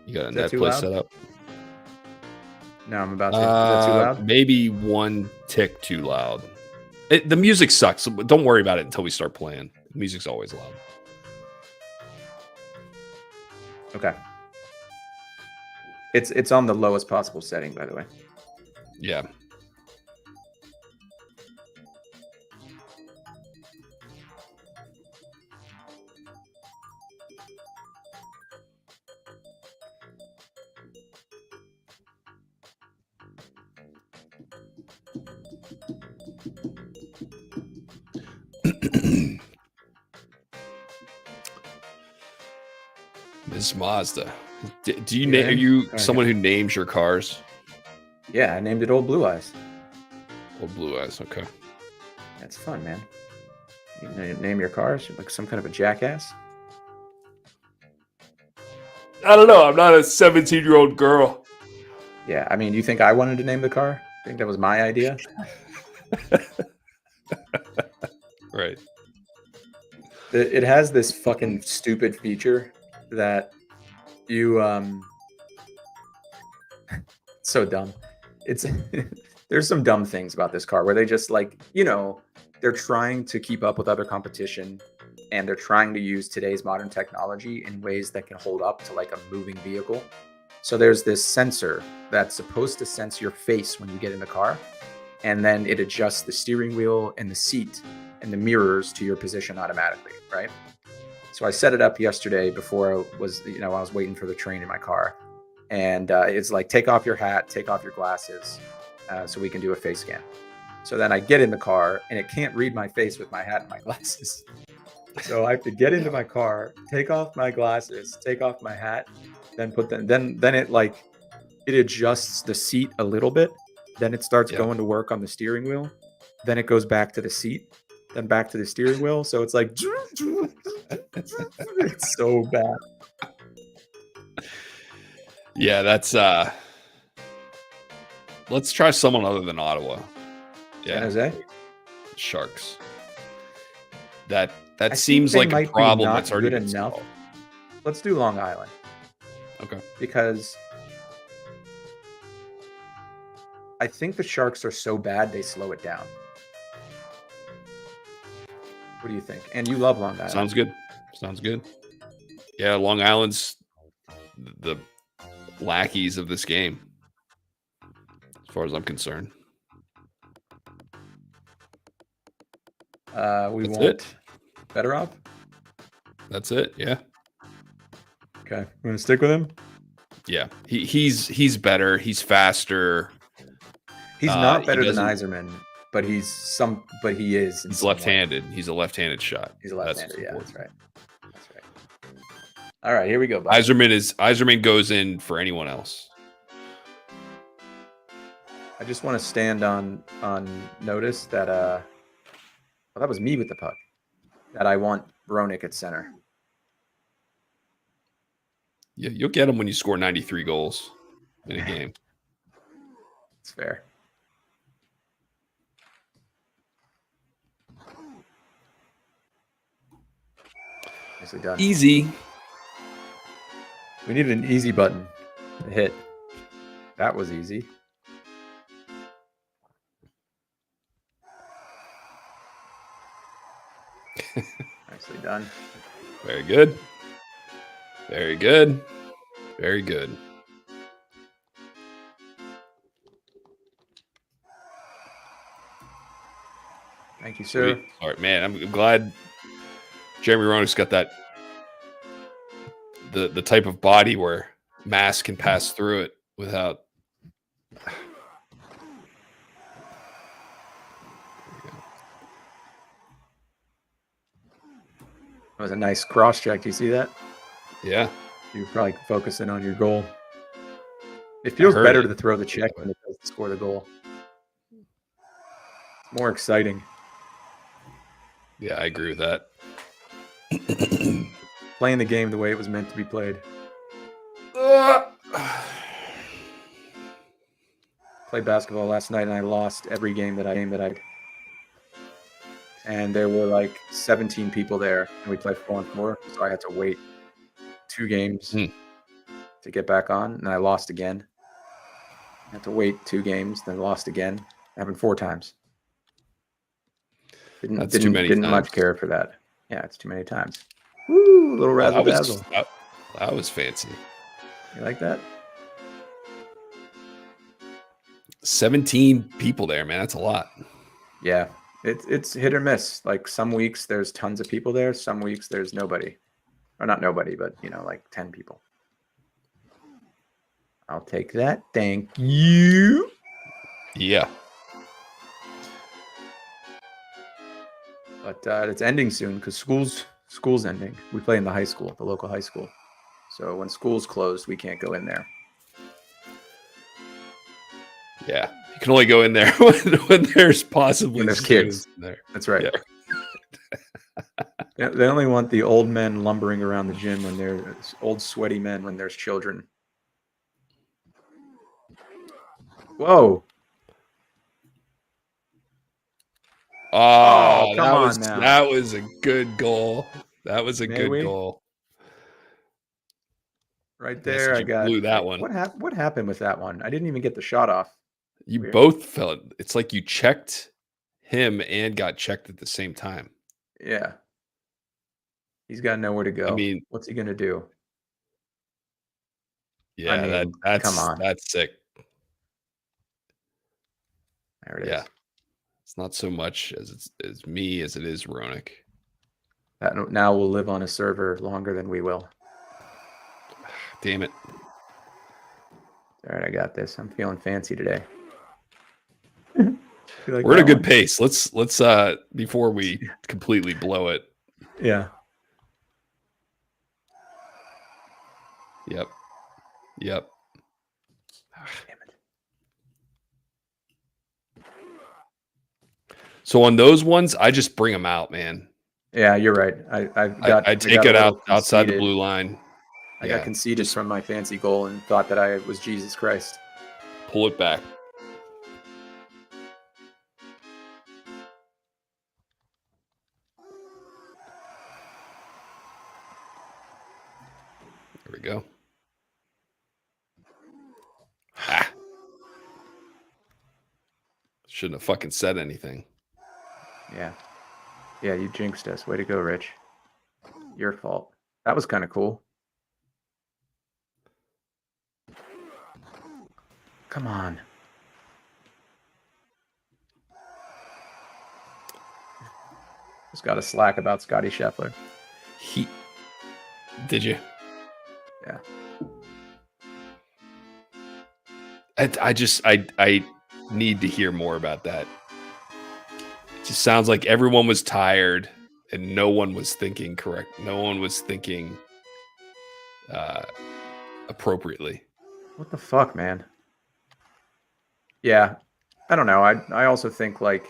Speaker 1: You got a Netflix set up?
Speaker 2: No, I'm about to. Is that too loud?
Speaker 1: Maybe one tick too loud. The music sucks. So don't worry about it until we start playing. The music's always loud.
Speaker 2: Okay. It's on the lowest possible setting, by the way.
Speaker 1: Yeah. Ms. Mazda. Do you are you someone who names your cars?
Speaker 2: Yeah, I named it Old Blue Eyes.
Speaker 1: Old Blue Eyes, okay.
Speaker 2: That's fun, man. You name your cars like some kind of a jackass?
Speaker 1: I don't know. I'm not a 17-year-old girl.
Speaker 2: Yeah, I mean, you think I wanted to name the car? I think that was my idea.
Speaker 1: Right.
Speaker 2: It has this fucking stupid feature that you so dumb. It's there's some dumb things about this car where they just like, they're trying to keep up with other competition and they're trying to use today's modern technology in ways that can hold up to like a moving vehicle. So there's this sensor that's supposed to sense your face when you get in the car, and then it adjusts the steering wheel and the seat and the mirrors to your position automatically, right? So I set it up yesterday before I was waiting for the train in my car. And it's like, take off your hat, take off your glasses, so we can do a face scan. So then I get in the car and it can't read my face with my hat and my glasses. So I have to get into my car, take off my glasses, take off my hat, then put them, then it adjusts the seat a little bit. Then it starts going to work on the steering wheel. Then it goes back to the seat, then back to the steering wheel. So it's like, it's so bad.
Speaker 1: Yeah, that's let's try someone other than Ottawa. Yeah.
Speaker 2: San Jose?
Speaker 1: Sharks. That seems like a problem that's already been solved.
Speaker 2: Let's do Long Island.
Speaker 1: Okay.
Speaker 2: Because I think the Sharks are so bad they slow it down. What do you think? And you love Long Island.
Speaker 1: Sounds good. Yeah, Long Island's the lackeys of this game, as far as I'm concerned.
Speaker 2: We want better up.
Speaker 1: That's it. Yeah.
Speaker 2: Okay, you want to stick with him?
Speaker 1: Yeah, he's better. He's faster.
Speaker 2: He's not better than Yzerman, but he is.
Speaker 1: He's left-handed. He's a left-handed shot.
Speaker 2: He's a left-handed. Yeah, that's right. All right, here we go. Buddy.
Speaker 1: Yzerman goes in for anyone else.
Speaker 2: I just want to stand on notice that that was me with the puck. That I want Bronick at center.
Speaker 1: Yeah, you'll get him when you score 93 goals in a game.
Speaker 2: It's fair. Nicely done.
Speaker 1: Easy.
Speaker 2: We needed an easy button to hit. That was easy. Nicely done.
Speaker 1: Very good. Very good. Very good.
Speaker 2: Thank you, sir.
Speaker 1: Sweet. All right, man. I'm glad Jeremy Roenick's got that the type of body where mass can pass through it without.
Speaker 2: That was a nice cross check. Do you see that?
Speaker 1: Yeah.
Speaker 2: You're probably focusing on your goal. It feels better to throw the check than it does to score the goal. It's more exciting.
Speaker 1: Yeah, I agree with that.
Speaker 2: Playing the game the way it was meant to be played. Played basketball last night and I lost every game that I and there were like 17 people there and we played 4-on-4, so I had to wait 2 games to get back on, and I lost again. I had to wait 2 games, then lost again. Happened 4 times. Didn't much care for that. Yeah, it's too many times. Woo, little razzle dazzle.
Speaker 1: That was fancy.
Speaker 2: You like that?
Speaker 1: 17 people there, man. That's a lot.
Speaker 2: Yeah, it's hit or miss. Like some weeks there's tons of people there. Some weeks there's nobody, or not nobody, but like 10 people. I'll take that. Thank you.
Speaker 1: Yeah.
Speaker 2: But it's ending soon because school's ending. We play in the high school, the local high school. So when school's closed, we can't go in there.
Speaker 1: Yeah, you can only go in there when there's possibly
Speaker 2: kids
Speaker 1: there.
Speaker 2: That's right.
Speaker 1: Yeah.
Speaker 2: They only want the old men lumbering around the gym when there's old sweaty men when there's children. Whoa.
Speaker 1: Oh,
Speaker 2: come on now.
Speaker 1: That was a good goal. That was a good goal.
Speaker 2: Right there, I got
Speaker 1: blew that one.
Speaker 2: What happened with that one? I didn't even get the shot off.
Speaker 1: You both felt it's like you checked him and got checked at the same time.
Speaker 2: Yeah. He's got nowhere to go.
Speaker 1: I mean,
Speaker 2: what's he gonna do?
Speaker 1: Yeah, that's
Speaker 2: come on.
Speaker 1: That's sick.
Speaker 2: There it is.
Speaker 1: Yeah. It's not so much as me as it is Roenick.
Speaker 2: That now will live on a server longer than we will.
Speaker 1: Damn it.
Speaker 2: All right, I got this. I'm feeling fancy today.
Speaker 1: We're at a good pace. Let's before we completely blow it.
Speaker 2: Yeah.
Speaker 1: Yep.
Speaker 2: Damn it.
Speaker 1: So on those ones, I just bring them out, man.
Speaker 2: Yeah, you're right. I
Speaker 1: take it out outside the blue line.
Speaker 2: I got conceited from my fancy goal and thought that I was Jesus Christ.
Speaker 1: Pull it back. There we go. Ah. Shouldn't have fucking said anything.
Speaker 2: Yeah. Yeah, you jinxed us. Way to go, Rich. Your fault. That was kind of cool. Come on. Just got a slack about Scotty Scheffler.
Speaker 1: Did you?
Speaker 2: Yeah.
Speaker 1: I need to hear more about that. It just sounds like everyone was tired and no one was thinking correct. No one was thinking appropriately.
Speaker 2: What the fuck, man? Yeah. I don't know. I also think like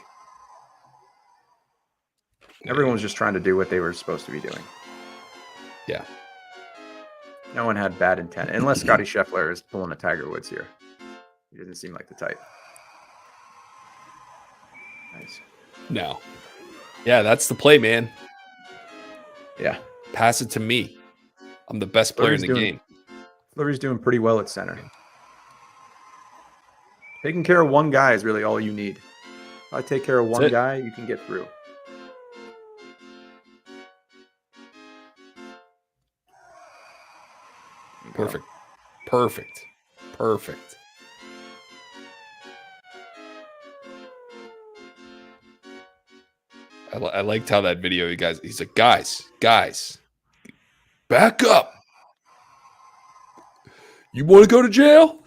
Speaker 2: everyone was just trying to do what they were supposed to be doing.
Speaker 1: Yeah.
Speaker 2: No one had bad intent, unless Scotty Scheffler is pulling a Tiger Woods here. He doesn't seem like the type. Nice.
Speaker 1: No. Yeah, that's the play, man.
Speaker 2: Yeah.
Speaker 1: Pass it to me. I'm the best player in the game.
Speaker 2: Fleury's doing pretty well at center. Taking care of one guy is really all you need. If I take care of one guy, you can get through.
Speaker 1: Perfect. Perfect. Perfect. I liked how that video, he's like, guys, back up. You want to go to jail?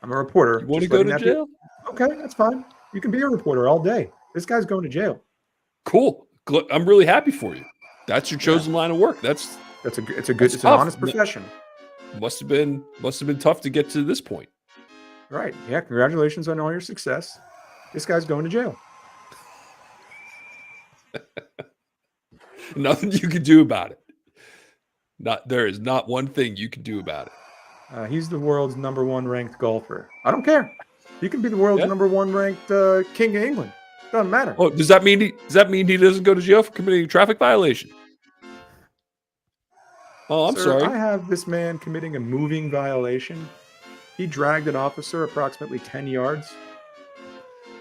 Speaker 2: I'm a reporter.
Speaker 1: You want to go to jail?
Speaker 2: Okay, that's fine. You can be a reporter all day. This guy's going to jail.
Speaker 1: Cool. I'm really happy for you. That's your chosen line of work. It's
Speaker 2: an honest profession.
Speaker 1: Must have been tough to get to this point.
Speaker 2: Right. Yeah. Congratulations on all your success. This guy's going to jail.
Speaker 1: Nothing you can do about it. There is not one thing you can do about it.
Speaker 2: He's the world's #1 ranked golfer. I don't care. He can be the world's #1 ranked king of England. Doesn't matter.
Speaker 1: Oh, does that mean he doesn't go to jail for committing a traffic violation? Oh, I'm sorry.
Speaker 2: I have this man committing a moving violation. He dragged an officer approximately 10 yards.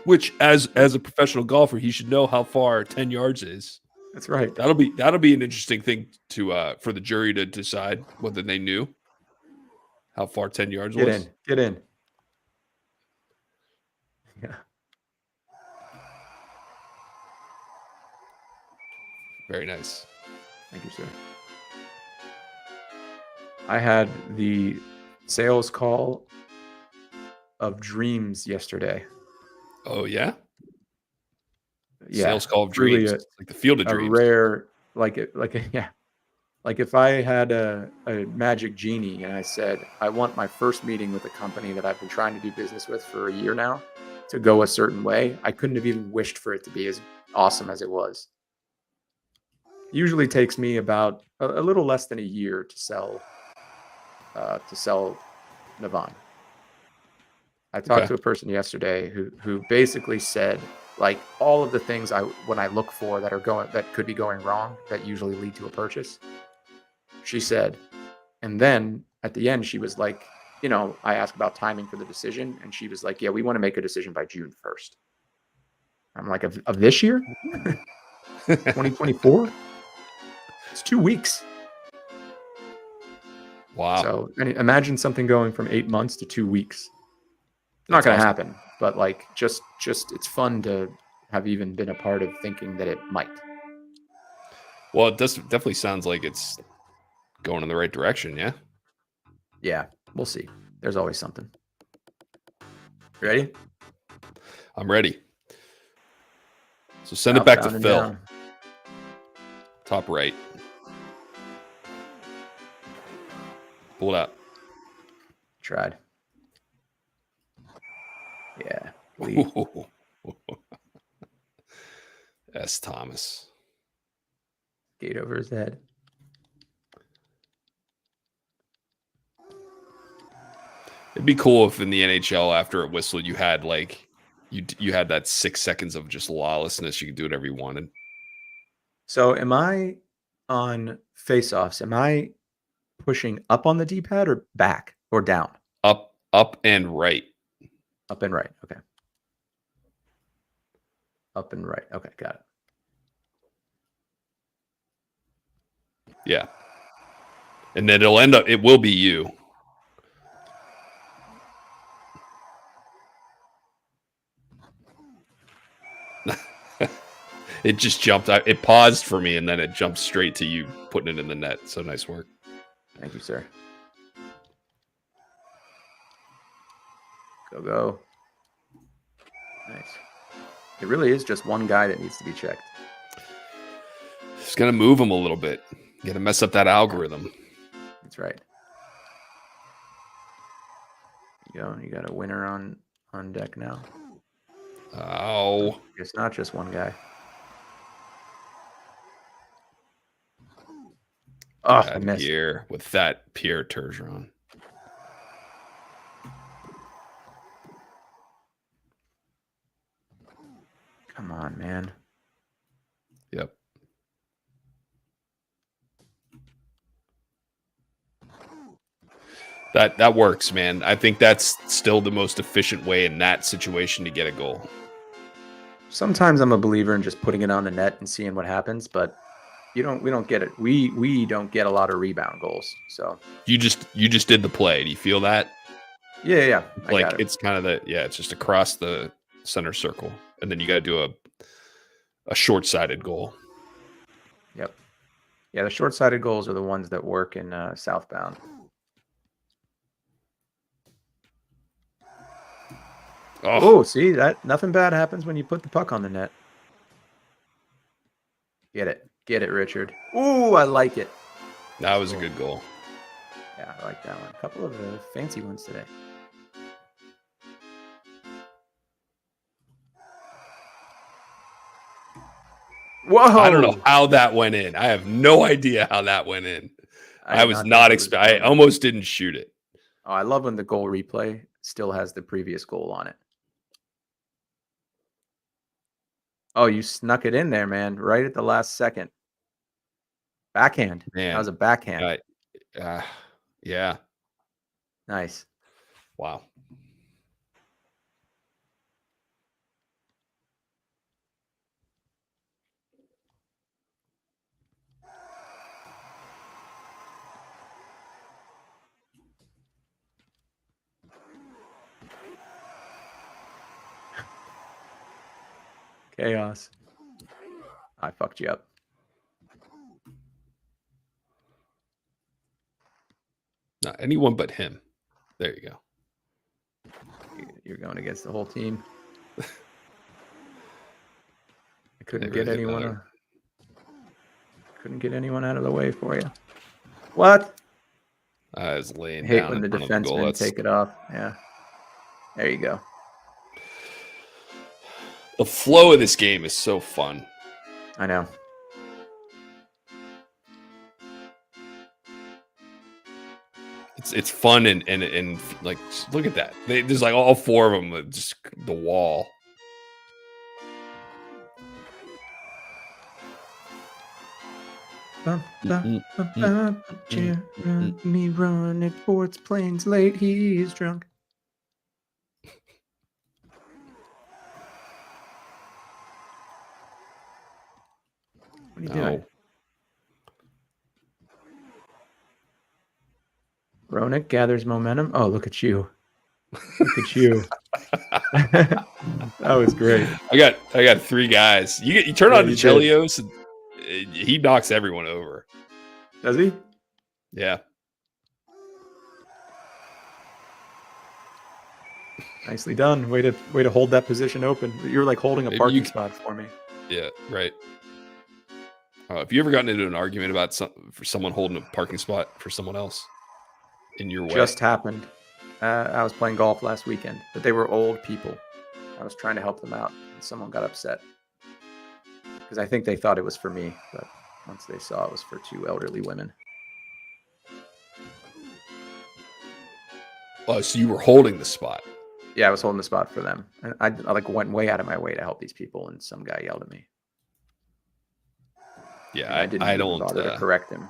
Speaker 1: Which, as a professional golfer, he should know how far 10 yards is.
Speaker 2: That's right.
Speaker 1: That'll be an interesting thing to for the jury to decide whether they knew how far 10 yards was.
Speaker 2: Get in. Yeah.
Speaker 1: Very nice.
Speaker 2: Thank you, sir. I had the sales call of dreams yesterday.
Speaker 1: Oh, yeah?
Speaker 2: Yeah.
Speaker 1: Sales call of dreams.
Speaker 2: Really
Speaker 1: like the field of dreams.
Speaker 2: Rare, like if I had a magic genie and I said, I want my first meeting with a company that I've been trying to do business with for a year now to go a certain way, I couldn't have even wished for it to be as awesome as it was. Usually takes me about a little less than a year to sell Navan. I talked to a person yesterday who basically said, like, all of the things when I look for that could be going wrong that usually lead to a purchase. She said, and then at the end she was like, I asked about timing for the decision, and she was like, yeah, we want to make a decision by June 1st. I'm like, of this year? 2024? It's 2 weeks.
Speaker 1: Wow.
Speaker 2: So imagine something going from 8 months to 2 weeks. Not going to happen, but like just it's fun to have even been a part of thinking that it might.
Speaker 1: Well, it definitely sounds like it's going in the right direction, yeah?
Speaker 2: Yeah, we'll see. There's always something. You ready?
Speaker 1: I'm ready. So send it back to Phil.
Speaker 2: Down.
Speaker 1: Top right. Pull it out.
Speaker 2: Tried. Yeah.
Speaker 1: S. Thomas.
Speaker 2: Gate over his head.
Speaker 1: It'd be cool if in the NHL after a whistle you had like you had that 6 seconds of just lawlessness. You could do whatever you wanted.
Speaker 2: So am I on face-offs? Am I pushing up on the D-pad or back or down?
Speaker 1: Up and right.
Speaker 2: Up and right. Okay. Up and right. Okay, got it.
Speaker 1: Yeah. And then it will be you. It just jumped. It paused for me, and then it jumped straight to you putting it in the net. So nice work.
Speaker 2: Thank you, sir. Go. Nice. It really is just one guy that needs to be checked.
Speaker 1: It's going to move him a little bit. You got to mess up that algorithm.
Speaker 2: That's right. You got a winner on deck now.
Speaker 1: Oh.
Speaker 2: It's not just one guy. Oh, I missed.
Speaker 1: Pierre with that Pierre Turgeon.
Speaker 2: Come on, man.
Speaker 1: Yep. That works, man. I think that's still the most efficient way in that situation to get a goal.
Speaker 2: Sometimes I'm a believer in just putting it on the net and seeing what happens, but we don't get it. We don't get a lot of rebound goals. So
Speaker 1: you just did the play. Do you feel that?
Speaker 2: Yeah.
Speaker 1: Like it's kind of it's just across the center circle, and then you got to do a short-sided goal.
Speaker 2: Yep. Yeah, the short-sided goals are the ones that work in Southbound. Oh, see that? Nothing bad happens when you put the puck on the net. Get it, Richard. Ooh, I like it.
Speaker 1: That was a good goal.
Speaker 2: Yeah, I like that one. A couple of fancy ones today. Whoa!
Speaker 1: I don't know how that went in. I have no idea how that went in. I was not expecting. I almost didn't shoot it.
Speaker 2: Oh, I love when the goal replay still has the previous goal on it. Oh, you snuck it in there, man, right at the last second. Backhand.
Speaker 1: Man,
Speaker 2: that was a backhand.
Speaker 1: Yeah.
Speaker 2: Nice.
Speaker 1: Wow.
Speaker 2: Chaos. I fucked you up.
Speaker 1: Not anyone but him. There you go.
Speaker 2: You're going against the whole team. I couldn't get anyone. Couldn't get anyone out of the way for you. What?
Speaker 1: I was laying
Speaker 2: hate
Speaker 1: down
Speaker 2: when the
Speaker 1: in front of
Speaker 2: defensemen take it off. Yeah. There you go.
Speaker 1: The flow of this game is so fun.
Speaker 2: I know.
Speaker 1: It's fun and like look at that. There's like all four of them, just the wall.
Speaker 2: Me running towards planes late. He's drunk. What are you doing? Roenick gathers momentum. Oh, look at you. Look at you. That was great.
Speaker 1: I got three guys. You turn on the Chelios, and he knocks everyone over.
Speaker 2: Does he?
Speaker 1: Yeah.
Speaker 2: Nicely done. Way to hold that position open. You're like holding a parking spot for me.
Speaker 1: Yeah, right. Have you ever gotten into an argument about for someone holding a parking spot for someone else in your way?
Speaker 2: Just happened. I was playing golf last weekend, but they were old people. I was trying to help them out, and someone got upset because I think they thought it was for me, but once they saw it was for two elderly women.
Speaker 1: Oh, so you were holding the spot?
Speaker 2: Yeah, I was holding the spot for them, and I like went way out of my way to help these people, and some guy yelled at me.
Speaker 1: Yeah,
Speaker 2: I didn't even bother to correct him.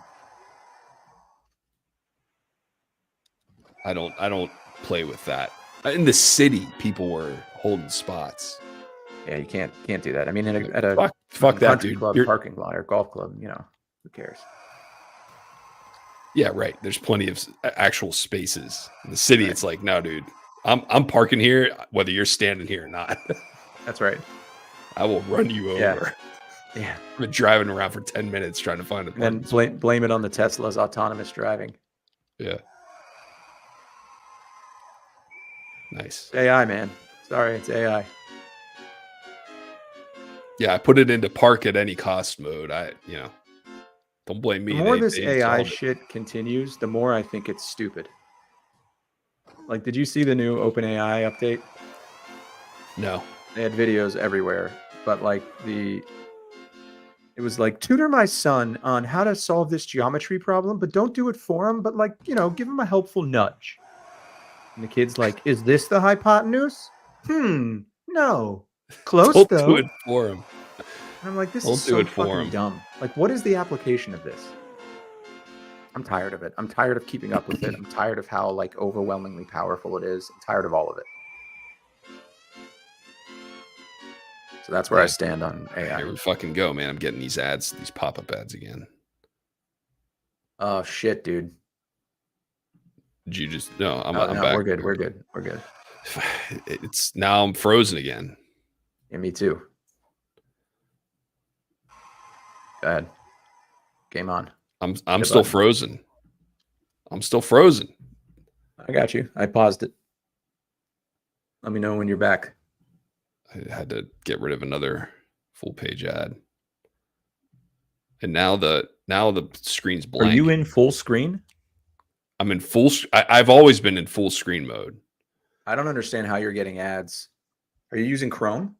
Speaker 1: I don't play with that. In the city, people were holding spots.
Speaker 2: Yeah, you can't do that. I mean, at a
Speaker 1: fuck that,
Speaker 2: country
Speaker 1: dude.
Speaker 2: Club, parking lot, or golf club, who cares?
Speaker 1: Yeah, right. There's plenty of actual spaces. In the city, It's like, no, dude. I'm parking here, whether you're standing here or not.
Speaker 2: That's right.
Speaker 1: I will run you over.
Speaker 2: Yeah.
Speaker 1: I've been driving around for 10 minutes trying to find a
Speaker 2: parking spot. And then blame it on the Tesla's autonomous driving.
Speaker 1: Yeah. Nice.
Speaker 2: AI, man. Sorry, it's AI.
Speaker 1: Yeah, I put it into park at any cost mode. Don't blame me.
Speaker 2: The more this AI shit continues, the more I think it's stupid. Like, did you see the new OpenAI update?
Speaker 1: No.
Speaker 2: They had videos everywhere, but like it was like, tutor my son on how to solve this geometry problem, but don't do it for him, but like, give him a helpful nudge. And the kid's like, is this the hypotenuse? No. Close,
Speaker 1: don't
Speaker 2: though.
Speaker 1: Do it for him.
Speaker 2: And I'm like, this is so fucking dumb. Like, what is the application of this? I'm tired of it. I'm tired of keeping up with it. I'm tired of how like overwhelmingly powerful it is. I'm tired of all of it. So that's where I stand on AI.
Speaker 1: Here we fucking go, man. I'm getting these ads, these pop-up ads again.
Speaker 2: Oh shit, dude.
Speaker 1: Did you just no? I'm
Speaker 2: no,
Speaker 1: back.
Speaker 2: We're good. We're good. We're good.
Speaker 1: It's now I'm frozen again.
Speaker 2: Yeah, me too. Go ahead. Game on.
Speaker 1: I'm
Speaker 2: Hit
Speaker 1: still
Speaker 2: button.
Speaker 1: frozen. I'm still frozen.
Speaker 2: I got you. I paused it. Let me know when you're back.
Speaker 1: I had to get rid of another full page ad. And now the screen's blank.
Speaker 2: Are you in full screen?
Speaker 1: I'm in full. I've always been in full screen mode.
Speaker 2: I don't understand how you're getting ads. Are you using Chrome?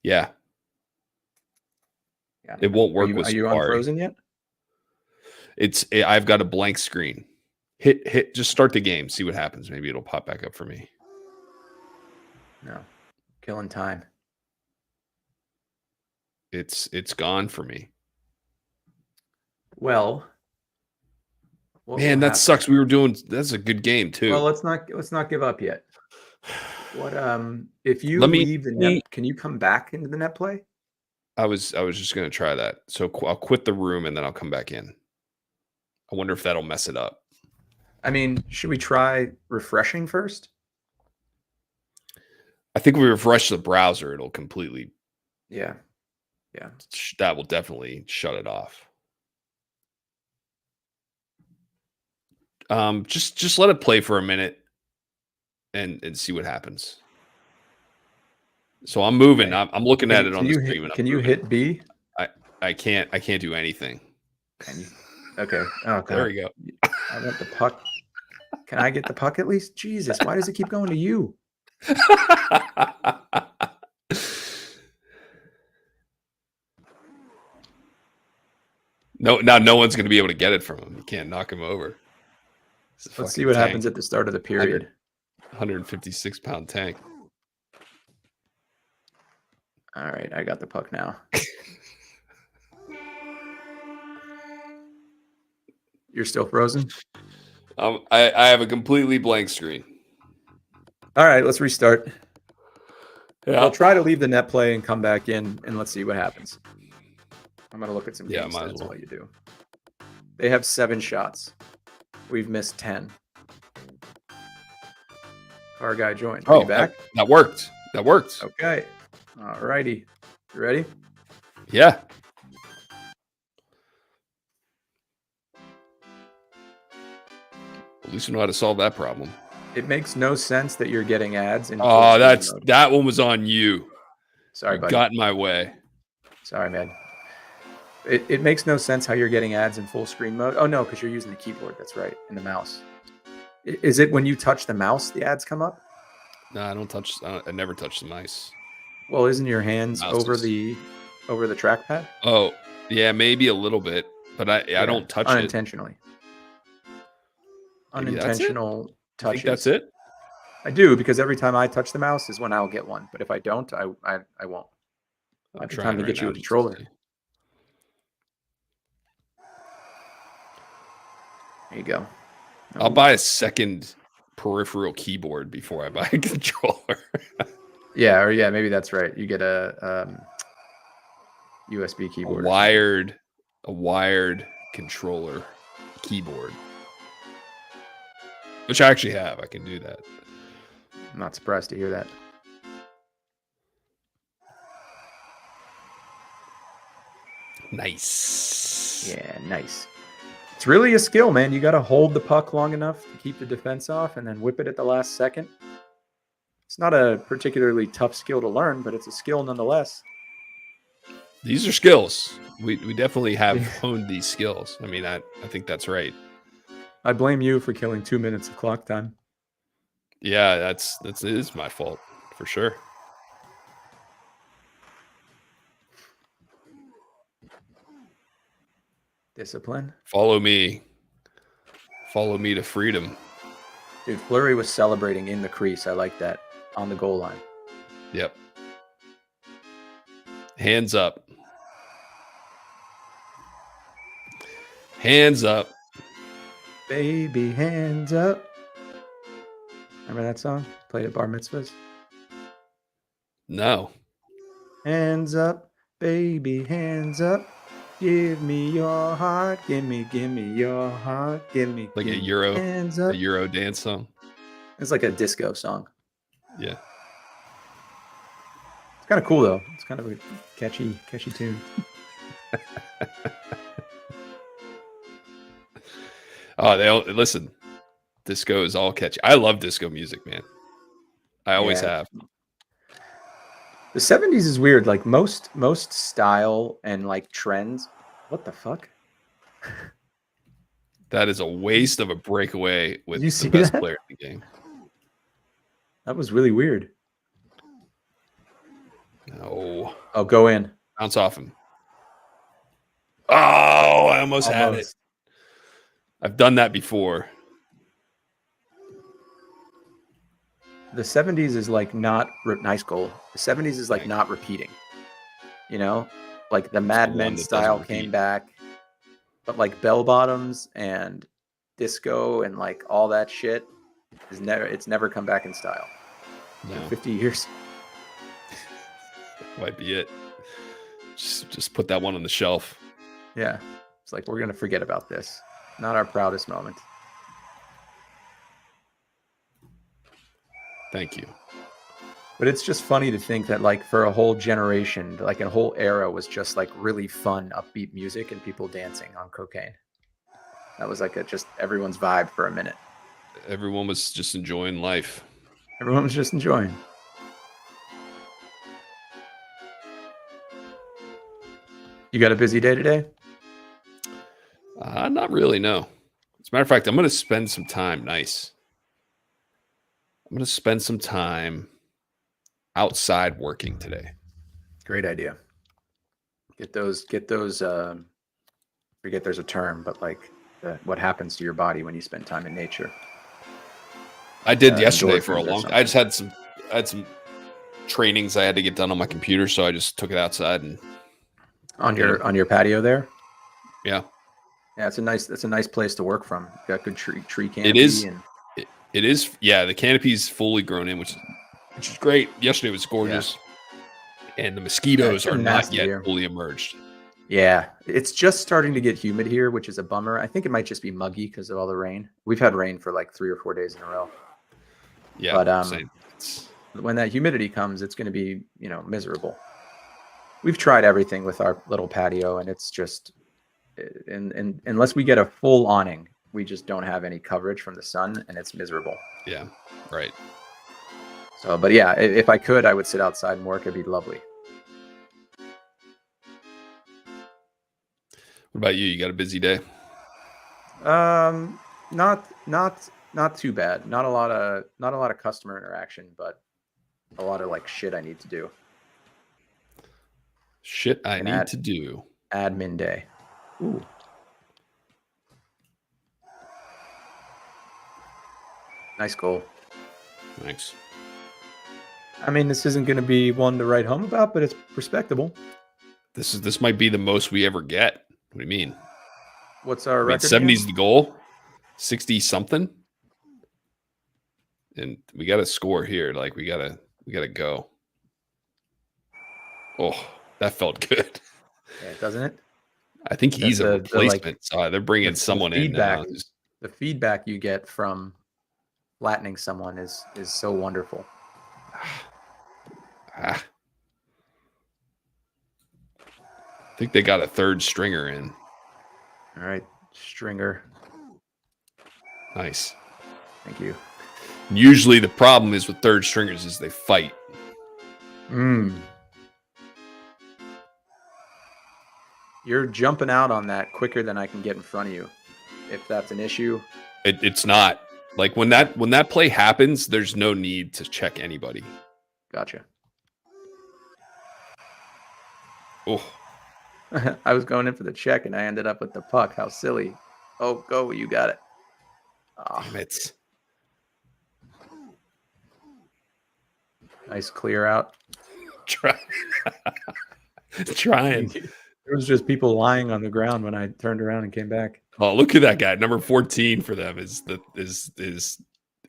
Speaker 1: Yeah,
Speaker 2: Yeah.
Speaker 1: it won't work with
Speaker 2: Are you
Speaker 1: Safari.
Speaker 2: unfrozen yet?
Speaker 1: I've got a blank screen. Hit. Just start the game. See what happens. Maybe it'll pop back up for me.
Speaker 2: No. Killing time.
Speaker 1: It's gone for me.
Speaker 2: Well, what
Speaker 1: Man,
Speaker 2: will
Speaker 1: that
Speaker 2: happen?
Speaker 1: sucks. We were doing. That's a good game too.
Speaker 2: Well, let's not give up yet. What if you
Speaker 1: Let me-
Speaker 2: leave the net, can you come back into the net play?
Speaker 1: I was just gonna try that. So I'll quit the room and then I'll come back in. I wonder if that'll mess it up.
Speaker 2: I mean, should we try refreshing first?
Speaker 1: I think if we refresh the browser, it'll completely.
Speaker 2: Yeah. Yeah.
Speaker 1: That will definitely shut it off. Just let it play for a minute and see what happens. So I'm moving.
Speaker 2: Okay.
Speaker 1: I'm looking at it on the
Speaker 2: Can
Speaker 1: stream.
Speaker 2: Can you hit B?
Speaker 1: I can't do anything.
Speaker 2: Can you? Okay. Oh,
Speaker 1: There
Speaker 2: God.
Speaker 1: we go.
Speaker 2: I want the puck. Can I get the puck at least? Jesus, why does it keep going to you?
Speaker 1: No one's going to be able to get it from him. You can't knock him over.
Speaker 2: Let's see what happens at the start of the period.
Speaker 1: 156-pound tank.
Speaker 2: All right, I got the puck now. You're still frozen?
Speaker 1: I have a completely blank screen.
Speaker 2: All right, let's restart.
Speaker 1: Yeah.
Speaker 2: I'll try to leave the net play and come back in, and let's see what happens. I'm going to look at some game
Speaker 1: might as
Speaker 2: stats
Speaker 1: well.
Speaker 2: while you do. They have 7 shots. We've missed 10. Our guy joined. Are you back?
Speaker 1: That worked. That worked.
Speaker 2: Okay. All righty. You ready?
Speaker 1: Yeah. At least we know how to solve that problem.
Speaker 2: It makes no sense that you're getting ads in.
Speaker 1: Oh, that one was on you.
Speaker 2: Sorry,
Speaker 1: You
Speaker 2: buddy.
Speaker 1: got in my way.
Speaker 2: Sorry, man. It makes no sense how you're getting ads in full screen mode. Oh, no, because you're using the keyboard. That's right. And the mouse. Is it when you touch the mouse, the ads come up?
Speaker 1: No, I never touch the mice.
Speaker 2: Well, isn't your hands
Speaker 1: Mouse
Speaker 2: over
Speaker 1: is-
Speaker 2: the trackpad?
Speaker 1: Oh, yeah, maybe a little bit, but I don't touch it.
Speaker 2: Unintentionally.
Speaker 1: Maybe that's it?
Speaker 2: Unintentional
Speaker 1: I
Speaker 2: touches.
Speaker 1: think that's it.
Speaker 2: I do, because every time I touch the mouse is when I'll get one. But if I don't, I won't.
Speaker 1: I'm
Speaker 2: Might be
Speaker 1: trying
Speaker 2: time to
Speaker 1: right
Speaker 2: get you
Speaker 1: now
Speaker 2: a
Speaker 1: just to
Speaker 2: controller.
Speaker 1: see.
Speaker 2: There you go.
Speaker 1: I'll buy a second peripheral keyboard before I buy a controller.
Speaker 2: Yeah, maybe that's right. You get a USB keyboard.
Speaker 1: A wired controller keyboard, which I actually have. I can do that.
Speaker 2: I'm not surprised to hear that.
Speaker 1: Nice.
Speaker 2: Yeah, nice. It's really a skill, man. You got to hold the puck long enough to keep the defense off and then whip it at the last second. It's not a particularly tough skill to learn, but it's a skill nonetheless.
Speaker 1: These are skills. We definitely have honed these skills. I mean, I think that's right.
Speaker 2: I blame you for killing 2 minutes of clock time.
Speaker 1: Yeah, it is my fault for sure.
Speaker 2: Discipline.
Speaker 1: Follow me to freedom.
Speaker 2: Dude, Fleury was celebrating in the crease. I like that. On the goal line.
Speaker 1: Yep. Hands up. Hands up.
Speaker 2: Baby, hands up. Remember that song? Played at bar mitzvahs.
Speaker 1: No.
Speaker 2: Hands up, baby, hands up. Give me your heart. Give me your heart. Give me
Speaker 1: Like
Speaker 2: give
Speaker 1: a
Speaker 2: me
Speaker 1: Euro
Speaker 2: hands up.
Speaker 1: a Euro dance song.
Speaker 2: It's like a disco song.
Speaker 1: Yeah.
Speaker 2: Kind of cool though. It's kind of a catchy tune.
Speaker 1: Oh, listen. Disco is all catchy. I love disco music, man. I always have.
Speaker 2: The 70s is weird. Like most style and like trends. What the fuck?
Speaker 1: That is a waste of a breakaway with
Speaker 2: you
Speaker 1: the
Speaker 2: see
Speaker 1: best
Speaker 2: that?
Speaker 1: player in the game.
Speaker 2: That was really weird.
Speaker 1: No.
Speaker 2: Oh, go in.
Speaker 1: Bounce off him. Oh, I almost had it. I've done that before.
Speaker 2: The 70s is like not nice goal. The 70s is like not repeating. You know, like the Mad Men style came back, but like bell bottoms and disco and like all that shit is never come back in style.
Speaker 1: No.
Speaker 2: In 50 years.
Speaker 1: That might be it. Just put that one on the shelf.
Speaker 2: Yeah. It's like we're gonna forget about this. Not our proudest moment.
Speaker 1: Thank you.
Speaker 2: But it's just funny to think that like for a whole generation, like a whole era was just like really fun, upbeat music and people dancing on cocaine. That was like just everyone's vibe for a minute.
Speaker 1: Everyone was just enjoying life.
Speaker 2: Everyone was just enjoying. You got a busy day today?
Speaker 1: Not really, no. As a matter of fact, I'm going to spend some time. Nice. I'm going to spend some time outside working today.
Speaker 2: Great idea. Get those, forget there's a term, but like what happens to your body when you spend time in nature.
Speaker 1: I did yesterday for a long time. I had some trainings I had to get done on my computer, so I just took it outside and
Speaker 2: on your patio there.
Speaker 1: Yeah.
Speaker 2: Yeah, it's a nice place to work from. You got good tree canopy.
Speaker 1: It is. It is. Yeah, the canopy's fully grown in, which is great. Yesterday was gorgeous, and the mosquitoes are not yet fully emerged.
Speaker 2: Yeah, it's just starting to get humid here, which is a bummer. I think it might just be muggy because of all the rain. We've had rain for like 3 or 4 days in a row.
Speaker 1: Yeah,
Speaker 2: but when that humidity comes, it's going to be miserable. We've tried everything with our little patio, and it's just, and unless we get a full awning, we just don't have any coverage from the sun, and it's miserable.
Speaker 1: Yeah, right.
Speaker 2: So, but yeah, if I could, I would sit outside and work. It'd be lovely.
Speaker 1: What about you? You got a busy day?
Speaker 2: Not too bad. Not a lot of customer interaction, but a lot of like shit I need to do.
Speaker 1: Shit I need to do.
Speaker 2: Admin day. Ooh. Nice goal.
Speaker 1: Thanks.
Speaker 2: I mean, this isn't going to be one to write home about, but it's respectable.
Speaker 1: This might be the most we ever get. What do you mean?
Speaker 2: What's our record?
Speaker 1: 70's the goal. 60 something. And we got to score here. Like we gotta go. Oh, that felt good.
Speaker 2: Yeah, doesn't it?
Speaker 1: I think he's a replacement. So they're bringing someone in now.
Speaker 2: The feedback you get from flattening someone is so wonderful.
Speaker 1: I think they got a third stringer in.
Speaker 2: All right, stringer.
Speaker 1: Nice.
Speaker 2: Thank you.
Speaker 1: Usually the problem is with third stringers is they fight.
Speaker 2: You're jumping out on that quicker than I can get in front of you. If that's an issue.
Speaker 1: It's not. Like when that play happens, there's no need to check anybody.
Speaker 2: Gotcha.
Speaker 1: Oh.
Speaker 2: I was going in for the check and I ended up with the puck. How silly. Oh, go. You got it.
Speaker 1: Oh. Damn it.
Speaker 2: Nice clear out.
Speaker 1: Trying.
Speaker 2: There was just people lying on the ground when I turned around and came back.
Speaker 1: Oh, look at that guy. Number 14 for them is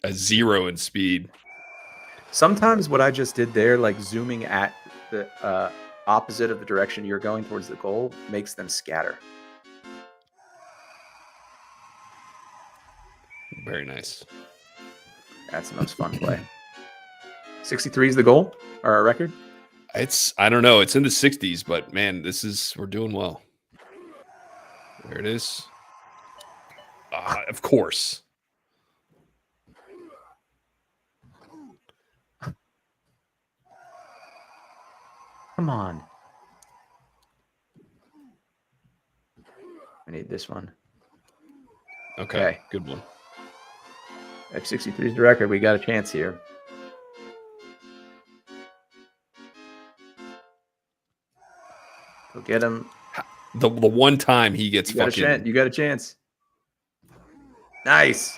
Speaker 1: a 0 in speed.
Speaker 2: Sometimes what I just did there, like zooming at the opposite of the direction you're going towards the goal, makes them scatter.
Speaker 1: Very nice.
Speaker 2: That's the most fun play. 63 is the goal or our record?
Speaker 1: I don't know. It's in the 60s, but man, we're doing well. There it is. Of course.
Speaker 2: Come on. I need this one.
Speaker 1: Okay. Good one.
Speaker 2: If 63 is the record, we got a chance here. Go get him.
Speaker 1: The one time he gets
Speaker 2: You got a chance. Nice.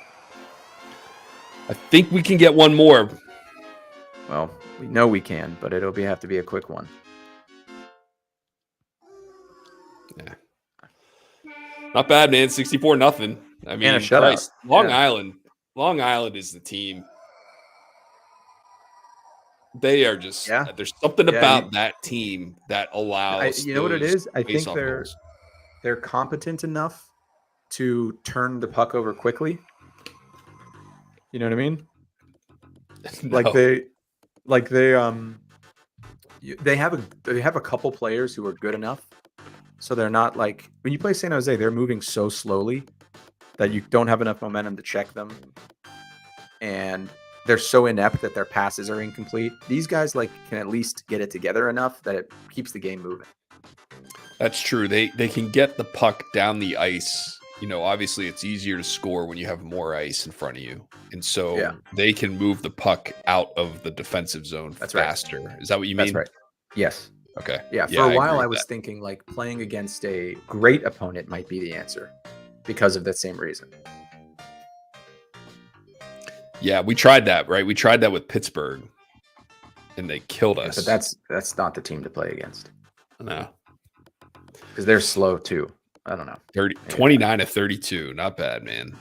Speaker 1: I think we can get one more.
Speaker 2: Well, we know we can, but it'll have to be a quick one.
Speaker 1: Yeah. Not bad, man. 64-0. I mean,
Speaker 2: and a shutout.
Speaker 1: Long Island is the team. They are just there's something about that team that allows
Speaker 2: you know what it is? I think
Speaker 1: goals.
Speaker 2: They're competent enough to turn the puck over quickly. You know what I mean?
Speaker 1: No.
Speaker 2: They have a couple players who are good enough, so they're not like when you play San Jose, they're moving so slowly that you don't have enough momentum to check them, and they're so inept that their passes are incomplete. These guys can at least get it together enough that it keeps the game moving.
Speaker 1: That's true. They can get the puck down the ice. You know, obviously it's easier to score when you have more ice in front of you. And so they can move the puck out of the defensive zone faster. Right. Is that what you mean?
Speaker 2: That's right. Yes.
Speaker 1: Okay.
Speaker 2: Yeah. For a while I was thinking playing against a great opponent might be the answer because of that same reason.
Speaker 1: Yeah, we tried that, right? We tried that with Pittsburgh, and they killed us.
Speaker 2: But that's not the team to play against.
Speaker 1: No.
Speaker 2: Because they're slow, too. I don't know.
Speaker 1: 29-32. Not bad, man.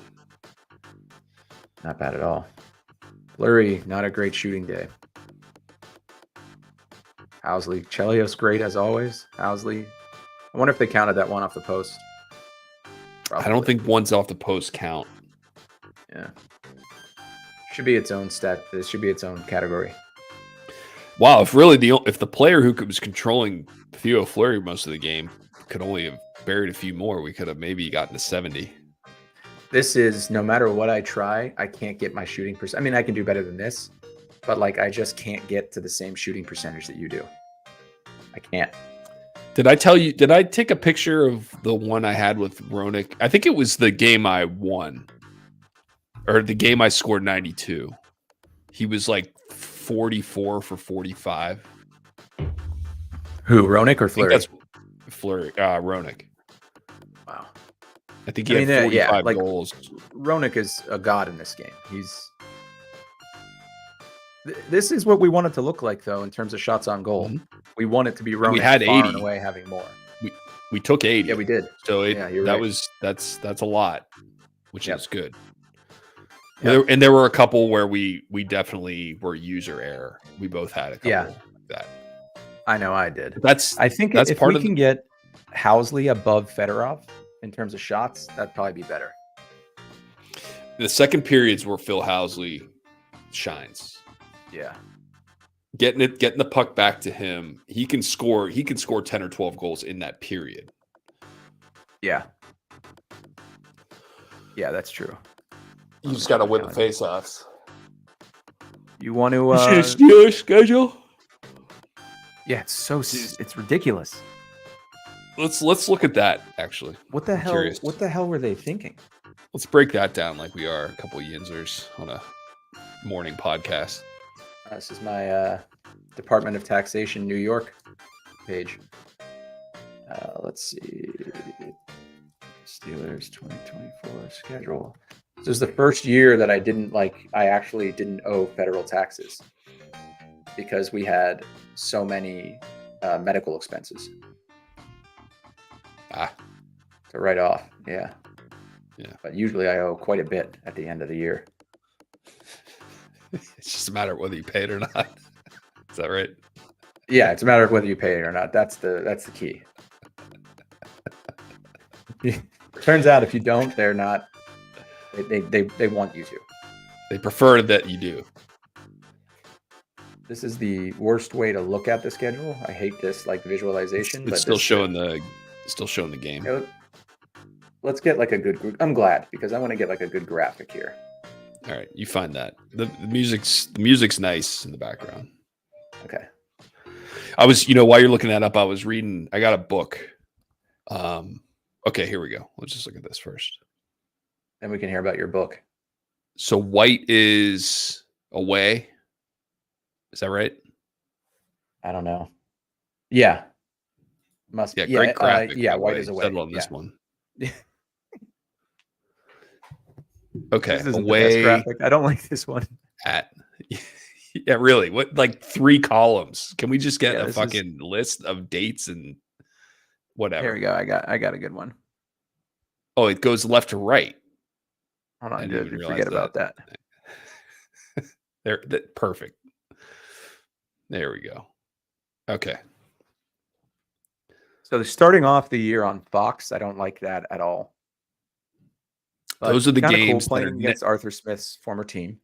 Speaker 2: Not bad at all. Fleury, not a great shooting day. Housley. Chelios, great as always. Housley. I wonder if they counted that one off the post.
Speaker 1: Probably. I don't think one's off the post count.
Speaker 2: Yeah. Should be its own stat. This should be its own category.
Speaker 1: Wow, if the player who was controlling Theo Fleury most of the game could only have buried a few more, we could have maybe gotten to 70.
Speaker 2: This is no matter what I try, I can't get my shooting percent. I mean, I can do better than this, but I just can't get to the same shooting percentage that you do. I can't.
Speaker 1: Did I tell you? Did I take a picture of the one I had with Roenick? I think it was the game I won. Or the game I scored 92. He was 44 for 45.
Speaker 2: Who, Roenick or Fleury?
Speaker 1: That's Fleury, Roenick.
Speaker 2: Wow.
Speaker 1: I think he had 45 goals.
Speaker 2: Roenick is a god in this game. This is what we want it to look like, though, in terms of shots on goal. Mm-hmm. We want it to be Roenick.
Speaker 1: We had 80.
Speaker 2: Far and away having more.
Speaker 1: We took 80.
Speaker 2: Yeah, we did.
Speaker 1: So
Speaker 2: you're right.
Speaker 1: That's a lot, which is good. Yep. And there were a couple where we definitely were user error. We both had a couple like that.
Speaker 2: I know I did.
Speaker 1: I think that's
Speaker 2: if we can get Housley above Fedorov in terms of shots, that'd probably be better.
Speaker 1: The second period's where Phil Housley shines.
Speaker 2: Yeah.
Speaker 1: Getting the puck back to him. He can score 10 or 12 goals in that period.
Speaker 2: Yeah. Yeah, that's true.
Speaker 1: You just got to win the face-offs.
Speaker 2: You want to
Speaker 1: Steelers schedule?
Speaker 2: Yeah, it's ridiculous.
Speaker 1: Let's look at that actually.
Speaker 2: What the hell? Curious. What the hell were they thinking?
Speaker 1: Let's break that down like we are a couple of yinzers on a morning podcast.
Speaker 2: This is my Department of Taxation New York page. Let's see. Steelers 2024 schedule. This is the first year that I actually didn't owe federal taxes because we had so many medical expenses to write off. Yeah. But usually I owe quite a bit at the end of the year.
Speaker 1: It's just a matter of whether you pay it or not. Is that right?
Speaker 2: Yeah, it's a matter of whether you pay it or not. That's the key. Turns out if you don't, they're not. They want you to.
Speaker 1: They prefer that you do.
Speaker 2: This is the worst way to look at the schedule. I hate this like visualization.
Speaker 1: It's
Speaker 2: but
Speaker 1: still
Speaker 2: this,
Speaker 1: showing the game.
Speaker 2: you know, let's get like a good. I'm glad because I want to get like a good graphic here.
Speaker 1: All right, you find that the music's nice in the background.
Speaker 2: Okay.
Speaker 1: I was, while you're looking that up, I was reading. I got a book. Okay, here we go. Let's just look at this first.
Speaker 2: Then we can hear about your book.
Speaker 1: So White is away. Is that right?
Speaker 2: I don't know. Yeah. Must
Speaker 1: Yeah,
Speaker 2: be.
Speaker 1: great graphic.
Speaker 2: Yeah,
Speaker 1: by the
Speaker 2: White
Speaker 1: way.
Speaker 2: is away.
Speaker 1: Settled on this
Speaker 2: Yeah.
Speaker 1: one. Okay,
Speaker 2: This isn't the
Speaker 1: away
Speaker 2: best graphic. I don't like this one.
Speaker 1: at. Yeah, really. What, like 3 columns? Can we just get
Speaker 2: Yeah,
Speaker 1: a
Speaker 2: this
Speaker 1: fucking list of dates and whatever?
Speaker 2: There we go. I got a good one.
Speaker 1: Oh, it goes left to right.
Speaker 2: Hold
Speaker 1: I
Speaker 2: on,
Speaker 1: didn't
Speaker 2: dude.
Speaker 1: even realize
Speaker 2: Forget about that.
Speaker 1: There, perfect. There we go. Okay.
Speaker 2: So starting off the year on Fox, I don't like that at all. But
Speaker 1: Those are the
Speaker 2: kinda
Speaker 1: games that are
Speaker 2: playing against Arthur Smith's former team.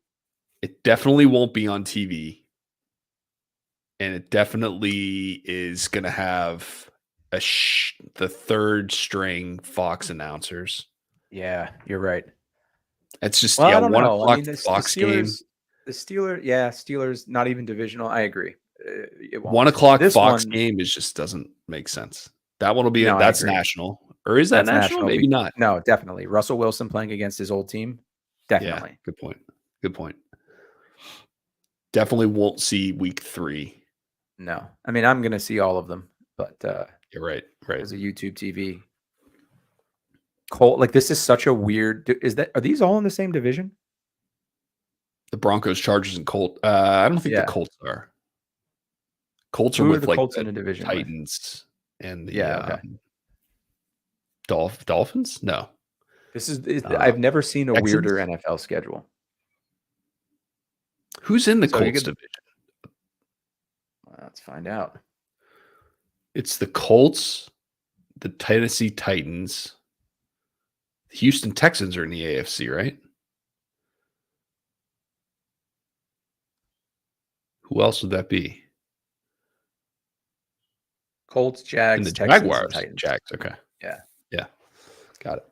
Speaker 1: It definitely won't be on TV. And it definitely is going to have the third string Fox announcers.
Speaker 2: Yeah, you're right.
Speaker 1: It's just,
Speaker 2: Well, I
Speaker 1: 1
Speaker 2: don't know.
Speaker 1: o'clock
Speaker 2: the
Speaker 1: Fox game.
Speaker 2: Steelers, Steelers, not even divisional. I agree. It won't.
Speaker 1: 1 o'clock
Speaker 2: This
Speaker 1: Fox
Speaker 2: one-
Speaker 1: game just doesn't make sense. That one will be,
Speaker 2: No, I
Speaker 1: that's
Speaker 2: agree.
Speaker 1: national. Or is that
Speaker 2: That's
Speaker 1: national? Maybe not.
Speaker 2: No, definitely. Russell Wilson playing against his old team. Definitely.
Speaker 1: Yeah, good point. Good point. Definitely won't see week 3.
Speaker 2: No. I mean, I'm going to see all of them, but
Speaker 1: You're right. Right.
Speaker 2: as a YouTube TV. Colt, this is such a weird. Are these all in the same division?
Speaker 1: The Broncos, Chargers, and Colts. I don't think
Speaker 2: Yeah.
Speaker 1: the Colts are. Colts are
Speaker 2: Who are
Speaker 1: with
Speaker 2: the
Speaker 1: like
Speaker 2: Colts
Speaker 1: the
Speaker 2: in the division with?
Speaker 1: Titans and the
Speaker 2: Yeah, okay.
Speaker 1: Dolphins. No,
Speaker 2: This is. I've never seen a
Speaker 1: Texans?
Speaker 2: weirder NFL schedule.
Speaker 1: who's in the
Speaker 2: So you
Speaker 1: Colts
Speaker 2: get-
Speaker 1: division?
Speaker 2: Let's find out.
Speaker 1: It's the Colts, the Tennessee Titans, the Houston Texans are in the AFC, right? Who else would that be?
Speaker 2: Colts, Jags,
Speaker 1: And the
Speaker 2: Texans, and
Speaker 1: Jaguars,
Speaker 2: Titans.
Speaker 1: Jags. Okay,
Speaker 2: Yeah.
Speaker 1: yeah, got it.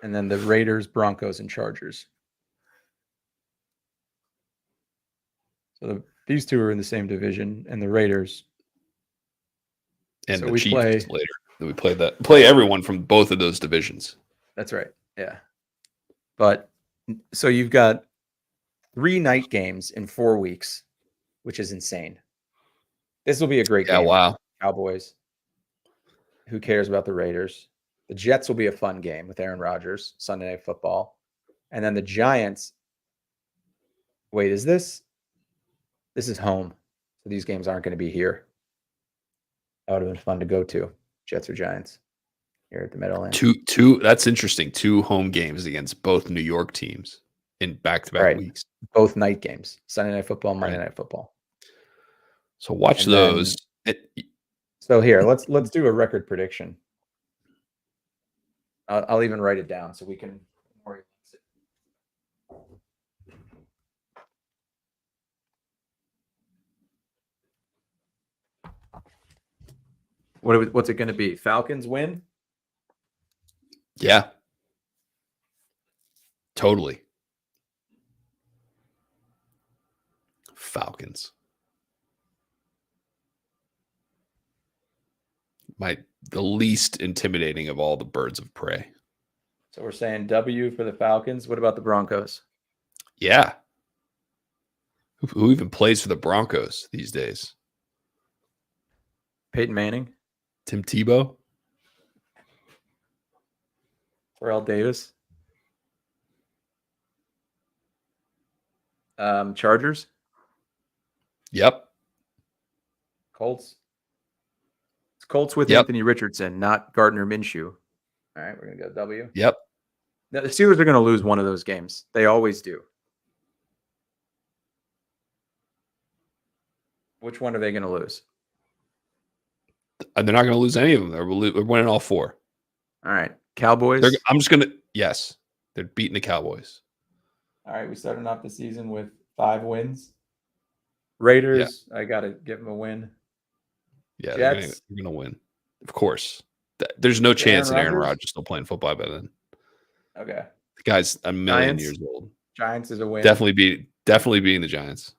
Speaker 2: And then the Raiders, Broncos, and Chargers. So these two are in the same division, and the Raiders.
Speaker 1: And
Speaker 2: So
Speaker 1: the
Speaker 2: we
Speaker 1: Chiefs
Speaker 2: play-
Speaker 1: later. We play everyone from both of those divisions.
Speaker 2: That's right. Yeah. But so you've got 3 night games in 4 weeks, which is insane. This will be a great
Speaker 1: Yeah,
Speaker 2: game.
Speaker 1: wow.
Speaker 2: Cowboys. Who cares about the Raiders? The Jets will be a fun game with Aaron Rodgers, Sunday Night Football. And then the Giants. Wait, is this? This is home. So these games aren't going to be here. That would have been fun to go to. Jets or Giants here at the Meadowlands.
Speaker 1: Two. That's interesting. 2 home games against both New York teams in back-to-back
Speaker 2: Right.
Speaker 1: weeks.
Speaker 2: Both night games. Sunday Night Football, Monday
Speaker 1: Right.
Speaker 2: Night Football.
Speaker 1: So watch
Speaker 2: And then-
Speaker 1: those.
Speaker 2: So here, let's do a record prediction. I'll even write it down so we can. What's it going to be? Falcons win?
Speaker 1: Yeah. Totally. Falcons. The least intimidating of all the birds of prey.
Speaker 2: So we're saying W for the Falcons. What about the Broncos?
Speaker 1: Yeah. Who even plays for the Broncos these days?
Speaker 2: Peyton Manning,
Speaker 1: Tim Tebow?
Speaker 2: Terrell Davis, Chargers,
Speaker 1: Yep.
Speaker 2: Colts. It's Colts with
Speaker 1: Yep.
Speaker 2: Anthony Richardson, not Gardner Minshew. All right, we're going to go W.
Speaker 1: Yep.
Speaker 2: Now, the Steelers are going to lose one of those games. They always do. Which one are they going to lose?
Speaker 1: And they're not going to lose any of them. They're winning all 4.
Speaker 2: All right. Cowboys.
Speaker 1: I'm just going to, yes, they're beating the Cowboys.
Speaker 2: All right. We started off the season with 5 wins. Raiders, I got to give them a win.
Speaker 1: Yeah,
Speaker 2: Jets.
Speaker 1: they're gonna win. Of course. There's no chance that Aaron
Speaker 2: Rodgers?
Speaker 1: Rodgers still playing football by then.
Speaker 2: Okay.
Speaker 1: The guy's a million
Speaker 2: Giants?
Speaker 1: years old.
Speaker 2: Giants is a win.
Speaker 1: Definitely beating the Giants.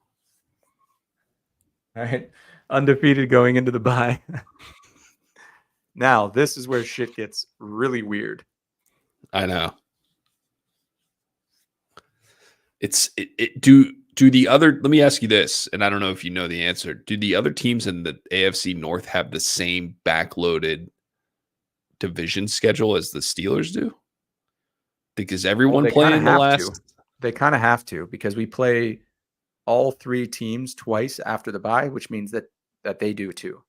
Speaker 2: All right. Undefeated going into the bye. Now, this is where shit gets really weird.
Speaker 1: I know. Do the other, let me ask you this, and I don't know if you know the answer. Do the other teams in the AFC North have the same backloaded division schedule as the Steelers do? Because everyone playing the last.
Speaker 2: They kind of have to, because we play all 3 teams twice after the bye, which means that they do too.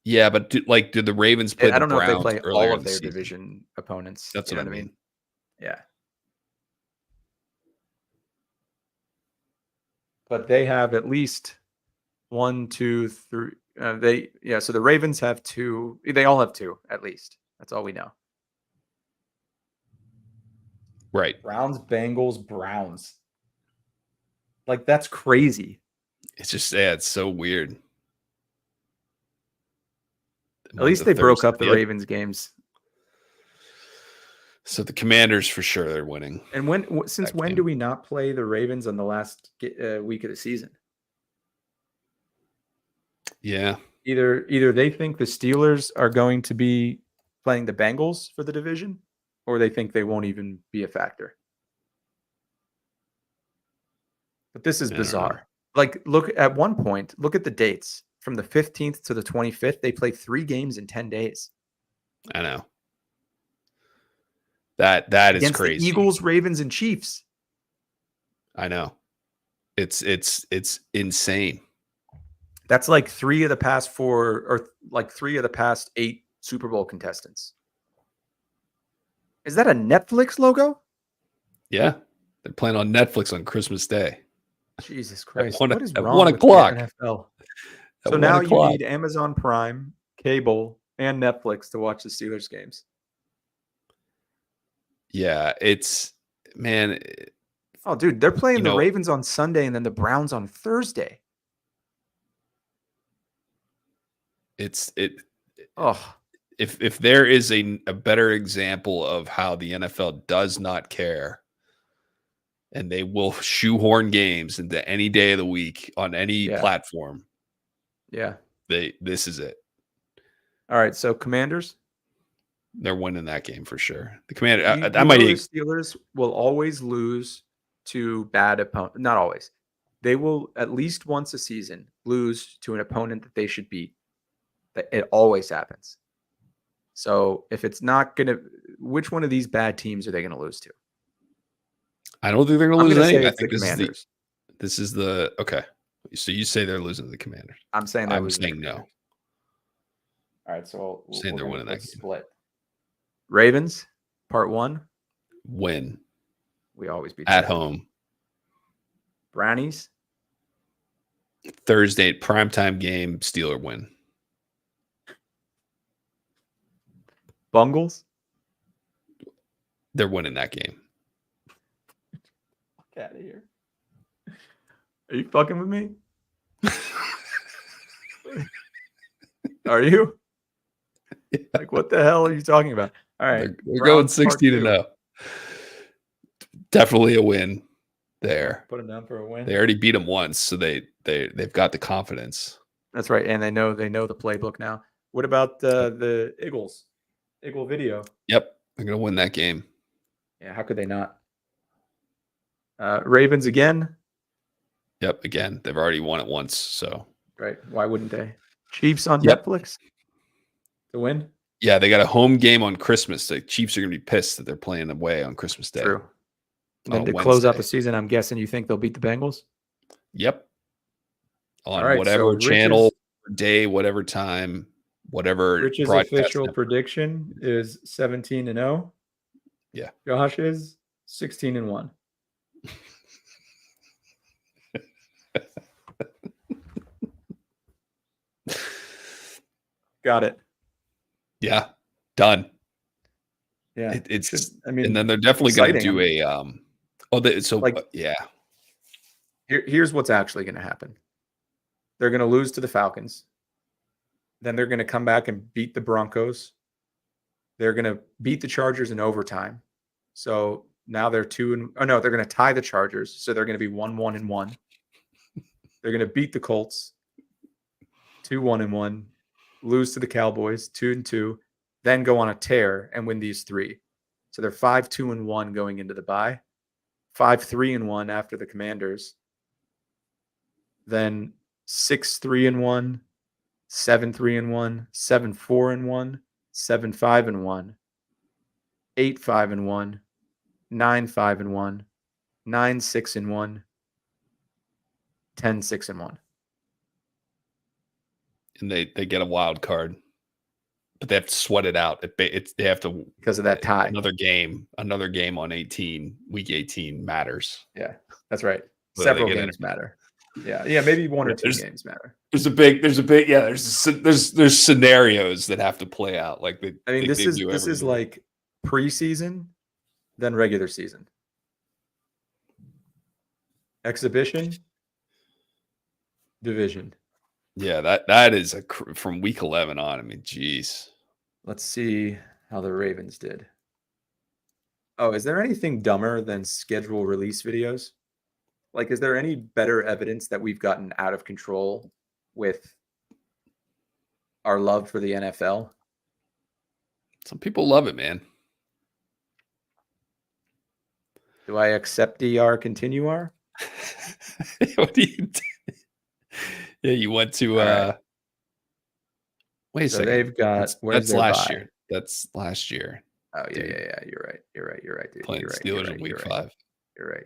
Speaker 1: Yeah, but do the Ravens play
Speaker 2: I don't
Speaker 1: the
Speaker 2: know if
Speaker 1: Browns
Speaker 2: they play
Speaker 1: earlier
Speaker 2: all
Speaker 1: in
Speaker 2: of
Speaker 1: the
Speaker 2: their
Speaker 1: season?
Speaker 2: division opponents.
Speaker 1: That's
Speaker 2: You know
Speaker 1: what I mean.
Speaker 2: Yeah. But they have at least 1, 2, 3. So the Ravens have 2. They all have 2 at least. That's all we know.
Speaker 1: Right.
Speaker 2: Browns, Bengals, Browns. Like, that's crazy.
Speaker 1: It's just, yeah, it's so weird.
Speaker 2: At least they broke up the Ravens games.
Speaker 1: So the Commanders, for sure, they're winning.
Speaker 2: And when do we not play the Ravens on the last week of the season?
Speaker 1: Yeah.
Speaker 2: Either they think the Steelers are going to be playing the Bengals for the division, or they think they won't even be a factor. But this is bizarre. Like, look at the dates. From the 15th to the 25th, they play 3 games in 10 days.
Speaker 1: I know. That is
Speaker 2: Against
Speaker 1: crazy.
Speaker 2: The Eagles, Ravens, and Chiefs.
Speaker 1: I know. It's insane.
Speaker 2: That's like 3 of the past 4, or like 3 of the past 8 Super Bowl contestants. Is that a Netflix logo?
Speaker 1: Yeah. They're playing on Netflix on Christmas Day.
Speaker 2: Jesus Christ.
Speaker 1: What
Speaker 2: is
Speaker 1: at
Speaker 2: wrong
Speaker 1: 1
Speaker 2: with
Speaker 1: o'clock.
Speaker 2: the NFL?
Speaker 1: At
Speaker 2: So now
Speaker 1: 1 o'clock.
Speaker 2: you need Amazon Prime, cable, and Netflix to watch the Steelers games.
Speaker 1: Yeah, it's, man.
Speaker 2: Oh, dude, they're playing the Ravens on Sunday and then the Browns on Thursday.
Speaker 1: If there is a better example of how the NFL does not care, and they will shoehorn games into any day of the week on any platform.
Speaker 2: Yeah.
Speaker 1: This is it.
Speaker 2: All right, so Commanders,
Speaker 1: they're winning that game for sure. The Commander,
Speaker 2: the Steelers will always lose to bad opponents. Not always. They will at least once a season lose to an opponent that they should beat. It always happens. So if it's not going to, which one of these bad teams are they going to lose to?
Speaker 1: I don't think they're going to lose any. I think
Speaker 2: this is
Speaker 1: okay. So you say they're losing to the Commanders.
Speaker 2: I'm saying
Speaker 1: no.
Speaker 2: All right, so
Speaker 1: saying they're winning that game.
Speaker 2: Split. Ravens, part 1.
Speaker 1: Win.
Speaker 2: We always beat
Speaker 1: at home.
Speaker 2: Brownies.
Speaker 1: Thursday primetime game. Steeler win.
Speaker 2: Bungles.
Speaker 1: They're winning that game.
Speaker 2: Get out of here. Are you fucking with me? Are you? Like, what the hell are you talking about? All right.
Speaker 1: They're going 16-0. Definitely a win there.
Speaker 2: Put them down for a win.
Speaker 1: They already beat them once, so they've got the confidence.
Speaker 2: That's right. And they know the playbook now. What about the Eagles? Eagle video.
Speaker 1: Yep. They're going to win that game.
Speaker 2: Yeah. How could they not? Ravens again.
Speaker 1: Yep. Again, they've already won it once. So.
Speaker 2: Right. Why wouldn't they? Chiefs on Netflix to win.
Speaker 1: Yeah. They got a home game on Christmas. The Chiefs are going to be pissed that they're playing away on Christmas Day.
Speaker 2: True. And then to close out the season, I'm guessing you think they'll beat the Bengals?
Speaker 1: Yep. On whatever channel, day, whatever time, whatever.
Speaker 2: Rich's official prediction is 17-0.
Speaker 1: Yeah.
Speaker 2: Josh is 16-1. Got it.
Speaker 1: Yeah. Done.
Speaker 2: Yeah.
Speaker 1: It's just, and then they're definitely going to do a, yeah.
Speaker 2: Here's what's actually going to happen. They're going to lose to the Falcons. Then they're going to come back and beat the Broncos. They're going to beat the Chargers in overtime. So now they're they're going to tie the Chargers. So they're going to be 1-1-1. They're going to beat the Colts 2-1-1, lose to the Cowboys 2-2, then go on a tear and win these 3. So they're 5-2-1 going into the bye, 5-3-1 after the Commanders, then 6-3-1, 7-3-1, 7-4-1, 7-5-1, 8-5-1, 9-5-1, 9-6-1, 10-6-1.
Speaker 1: And they get a wild card, but they have to sweat it out. They have to,
Speaker 2: because of that tie.
Speaker 1: Another game on week 18 matters.
Speaker 2: Yeah, that's right.
Speaker 1: So
Speaker 2: Several games matter. Yeah, maybe 1 or 2 games matter.
Speaker 1: There's scenarios that have to play out. Like
Speaker 2: this is like preseason, then regular season, exhibition, division.
Speaker 1: Yeah, that is from week 11 on. I mean, geez.
Speaker 2: Let's see how the Ravens did. Oh, is there anything dumber than schedule release videos? Like, is there any better evidence that we've gotten out of control with our love for the NFL?
Speaker 1: Some people love it, man.
Speaker 2: Do I accept DR, continue R?
Speaker 1: What do you do? Yeah, you went to
Speaker 2: right.
Speaker 1: Wait a second.
Speaker 2: They've got
Speaker 1: that's last year. That's last year.
Speaker 2: Oh yeah. You're right, dude.
Speaker 1: Playing Steelers in week 5.
Speaker 2: You're right.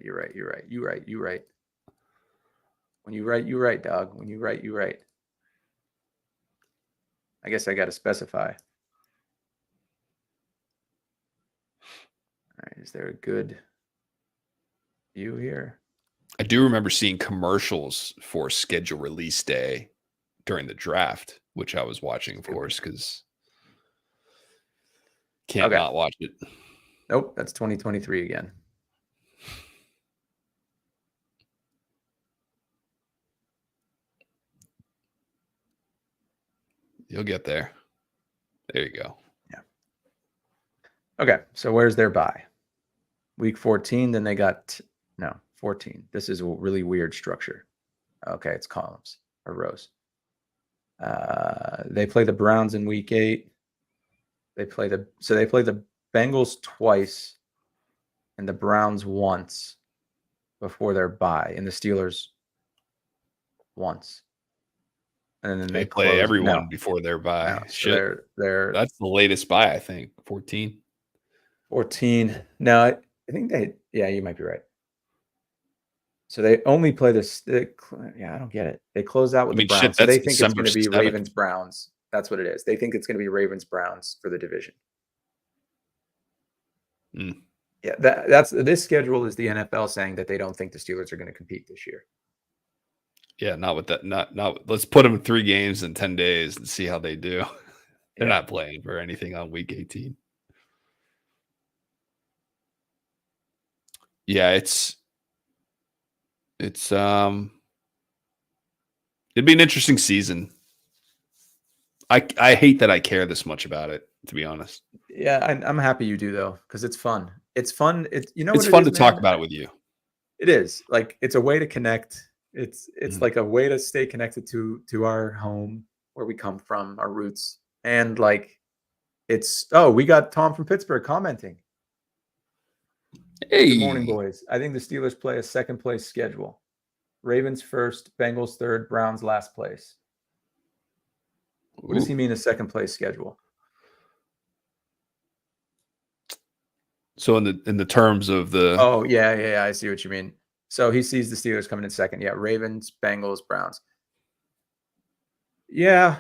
Speaker 2: When you write, you write, dog. When you write, you write. I guess I got to specify. All right, is there a good view here?
Speaker 1: I do remember seeing commercials for schedule release day during the draft, which I was watching, of course, because can't not watch it.
Speaker 2: Nope, that's 2023 again.
Speaker 1: You'll get there. There you go.
Speaker 2: Yeah. Okay, so where's their bye? Week 14, then they got 14. This is a really weird structure. Okay, it's columns or rows. They play the Browns in week 8. They play the Bengals twice and the Browns once before their bye, and the Steelers once. And then
Speaker 1: they play everyone before their bye.
Speaker 2: No. So they're
Speaker 1: that's the latest bye, I think. 14.
Speaker 2: 14. No, I think you might be right. So they only play this. I don't get it. They close out with the Browns. So they think it's going to be Ravens Browns. That's what it is. They think it's going to be Ravens Browns for the division. Yeah, this schedule is the NFL saying that they don't think the Steelers are going to compete this year.
Speaker 1: Yeah, not with that. Not. Let's put them in 3 games in 10 days and see how they do. They're not playing for anything on week 18. Yeah, it'd be an interesting season. I hate that I care this much about it, to be honest.
Speaker 2: Yeah, I'm happy you do though, because it's fun. It's fun. It's
Speaker 1: fun to talk about it with you.
Speaker 2: It is like it's a way to connect. It's like a way to stay connected to our home, where we come from, our roots, and like we got Tom from Pittsburgh commenting.
Speaker 1: Hey,
Speaker 2: good morning, boys. I think the Steelers play a second place schedule. Ravens first, Bengals third, Browns last place. What does he mean a second place schedule?
Speaker 1: So in the terms of the
Speaker 2: yeah, I see what you mean. So he sees the Steelers coming in second. Yeah, Ravens, Bengals, Browns. Yeah,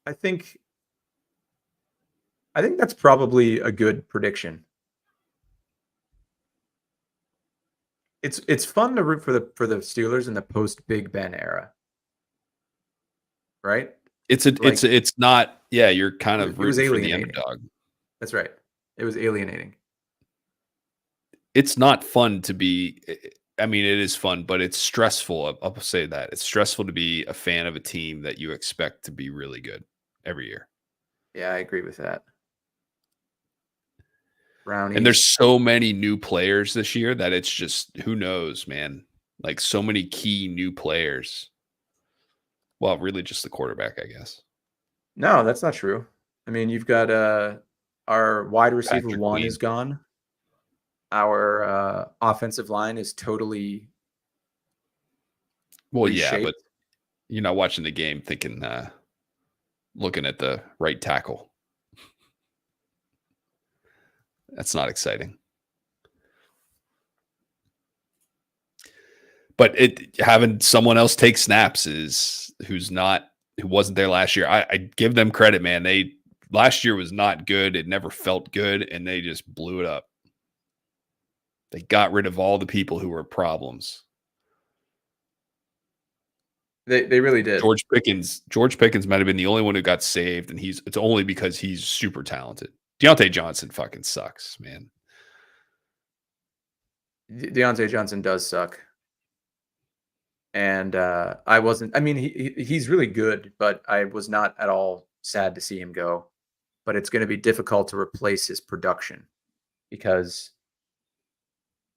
Speaker 2: I think that's probably a good prediction. It's fun to root for the Steelers in the post Big Ben era, right?
Speaker 1: It's not. Yeah, you're kind of rooting for the underdog.
Speaker 2: That's right. It was alienating.
Speaker 1: It's not fun to be. I mean, it is fun, but it's stressful. I'll say that. It's stressful to be a fan of a team that you expect to be really good every year.
Speaker 2: Yeah, I agree with that. Brownies.
Speaker 1: And there's so many new players this year that it's just, who knows, man? Like, so many key new players. Well, really just the quarterback, I guess.
Speaker 2: No, that's not true. I mean, you've got our wide receiver
Speaker 1: Patrick
Speaker 2: one
Speaker 1: Queen.
Speaker 2: is gone. Our offensive line is totally
Speaker 1: Well, yeah,
Speaker 2: reshaped.
Speaker 1: but you're not watching the game thinking, looking at the right tackle. That's not exciting. But having someone else take snaps who wasn't there last year. I give them credit, man. Last year was not good. It never felt good, and they just blew it up. They got rid of all the people who were problems.
Speaker 2: They really did.
Speaker 1: George Pickens might have been the only one who got saved, and it's only because he's super talented. Deontay Johnson fucking sucks, man.
Speaker 2: Deontay Johnson does suck. And he's really good, but I was not at all sad to see him go. But it's going to be difficult to replace his production because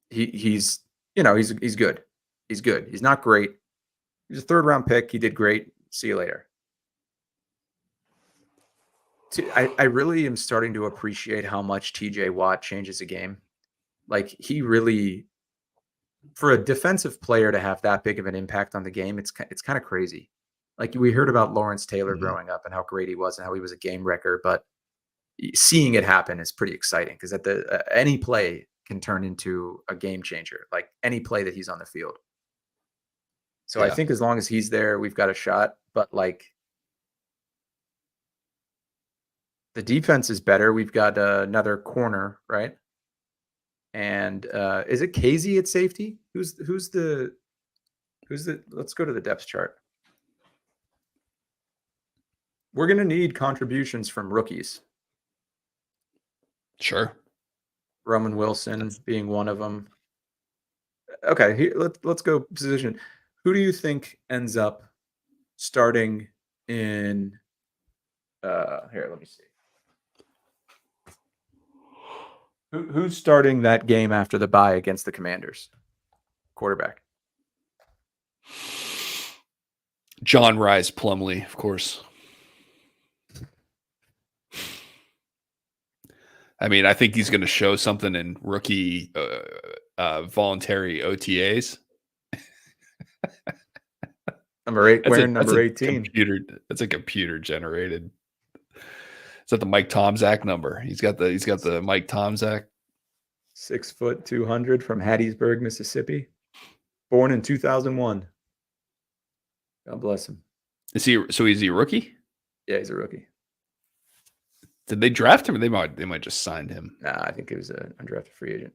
Speaker 2: he's good. He's good. He's not great. He's a 3rd-round pick. He did great. See you later. I really am starting to appreciate how much TJ Watt changes a game. Like, he really, for a defensive player to have that big of an impact on the game, it's kind of crazy. Like, we heard about Lawrence Taylor growing up and how great he was and how he was a game wrecker, but seeing it happen is pretty exciting because any play can turn into a game changer, like any play that he's on the field. So I think as long as he's there, we've got a shot. But like, the defense is better. We've got another corner, right? And is it Casey at safety? Who's the? Let's go to the depth chart. We're going to need contributions from rookies.
Speaker 1: Sure.
Speaker 2: Roman Wilson being one of them. Okay, let's go position. Who do you think ends up starting in here, let me see. Who's starting that game after the bye against the Commanders? Quarterback.
Speaker 1: John Rhys Plumlee, of course. I mean, I think he's going to show something in rookie voluntary OTAs.
Speaker 2: Number 8, wearing number 18.
Speaker 1: That's a computer generated. Is that the Mike Tomczak number? He's got the Mike Tomczak.
Speaker 2: 6 foot 200 from Hattiesburg, Mississippi. Born in 2001. God bless him.
Speaker 1: Is he a rookie?
Speaker 2: Yeah, he's a rookie.
Speaker 1: Did they draft him, or they might just signed him?
Speaker 2: Nah, I think he was an undrafted free agent.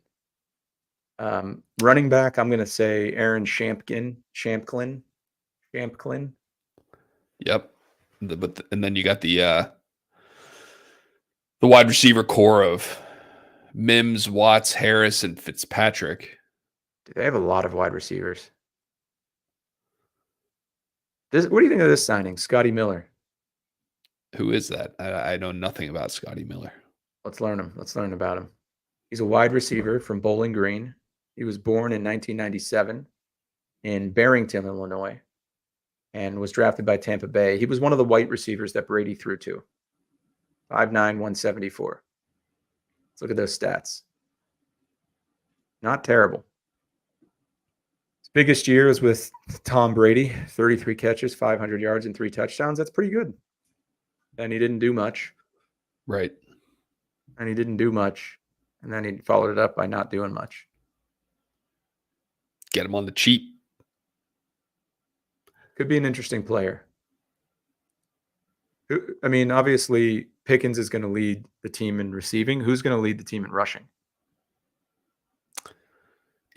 Speaker 2: Running back, I'm going to say Aaron Shampklin.
Speaker 1: Yep. And then you got the wide receiver core of Mims, Watts, Harris, and Fitzpatrick.
Speaker 2: They have a lot of wide receivers. What do you think of this signing, Scotty Miller?
Speaker 1: Who is that? I know nothing about Scotty Miller.
Speaker 2: Let's learn him. Let's learn about him. He's a wide receiver from Bowling Green. He was born in 1997 in Barrington, Illinois, and was drafted by Tampa Bay. He was one of the white receivers that Brady threw to. 5'9", 174. Let's look at those stats. Not terrible. His biggest year was with Tom Brady, 33 catches, 500 yards, and 3 touchdowns. That's pretty good. And he didn't do much.
Speaker 1: Right.
Speaker 2: And he didn't do much. And then he followed it up by not doing much.
Speaker 1: Get him on the cheap.
Speaker 2: Could be an interesting player. I mean, obviously, Pickens is going to lead the team in receiving. Who's going to lead the team in rushing?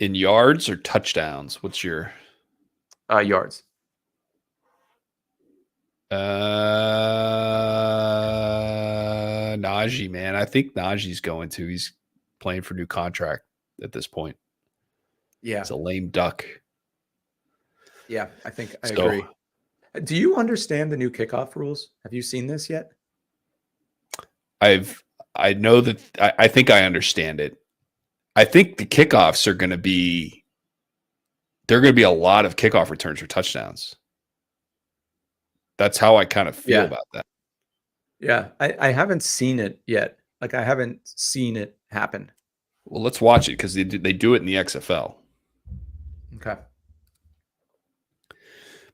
Speaker 1: In yards or touchdowns? What's your
Speaker 2: yards?
Speaker 1: Najee, man. I think Najee's going to. He's playing for new contract at this point.
Speaker 2: Yeah.
Speaker 1: He's a lame duck.
Speaker 2: Yeah, I think I
Speaker 1: So-
Speaker 2: agree. Do you understand the new kickoff rules? Have you seen this yet?
Speaker 1: I know that I think I understand it. I think the kickoffs are going to be there are going to be a lot of kickoff returns for touchdowns. That's how I kind of feel
Speaker 2: Yeah.
Speaker 1: about that.
Speaker 2: Yeah, I haven't seen it yet. Like I haven't seen it happen.
Speaker 1: Well, let's watch it because they do it in the XFL.
Speaker 2: Okay.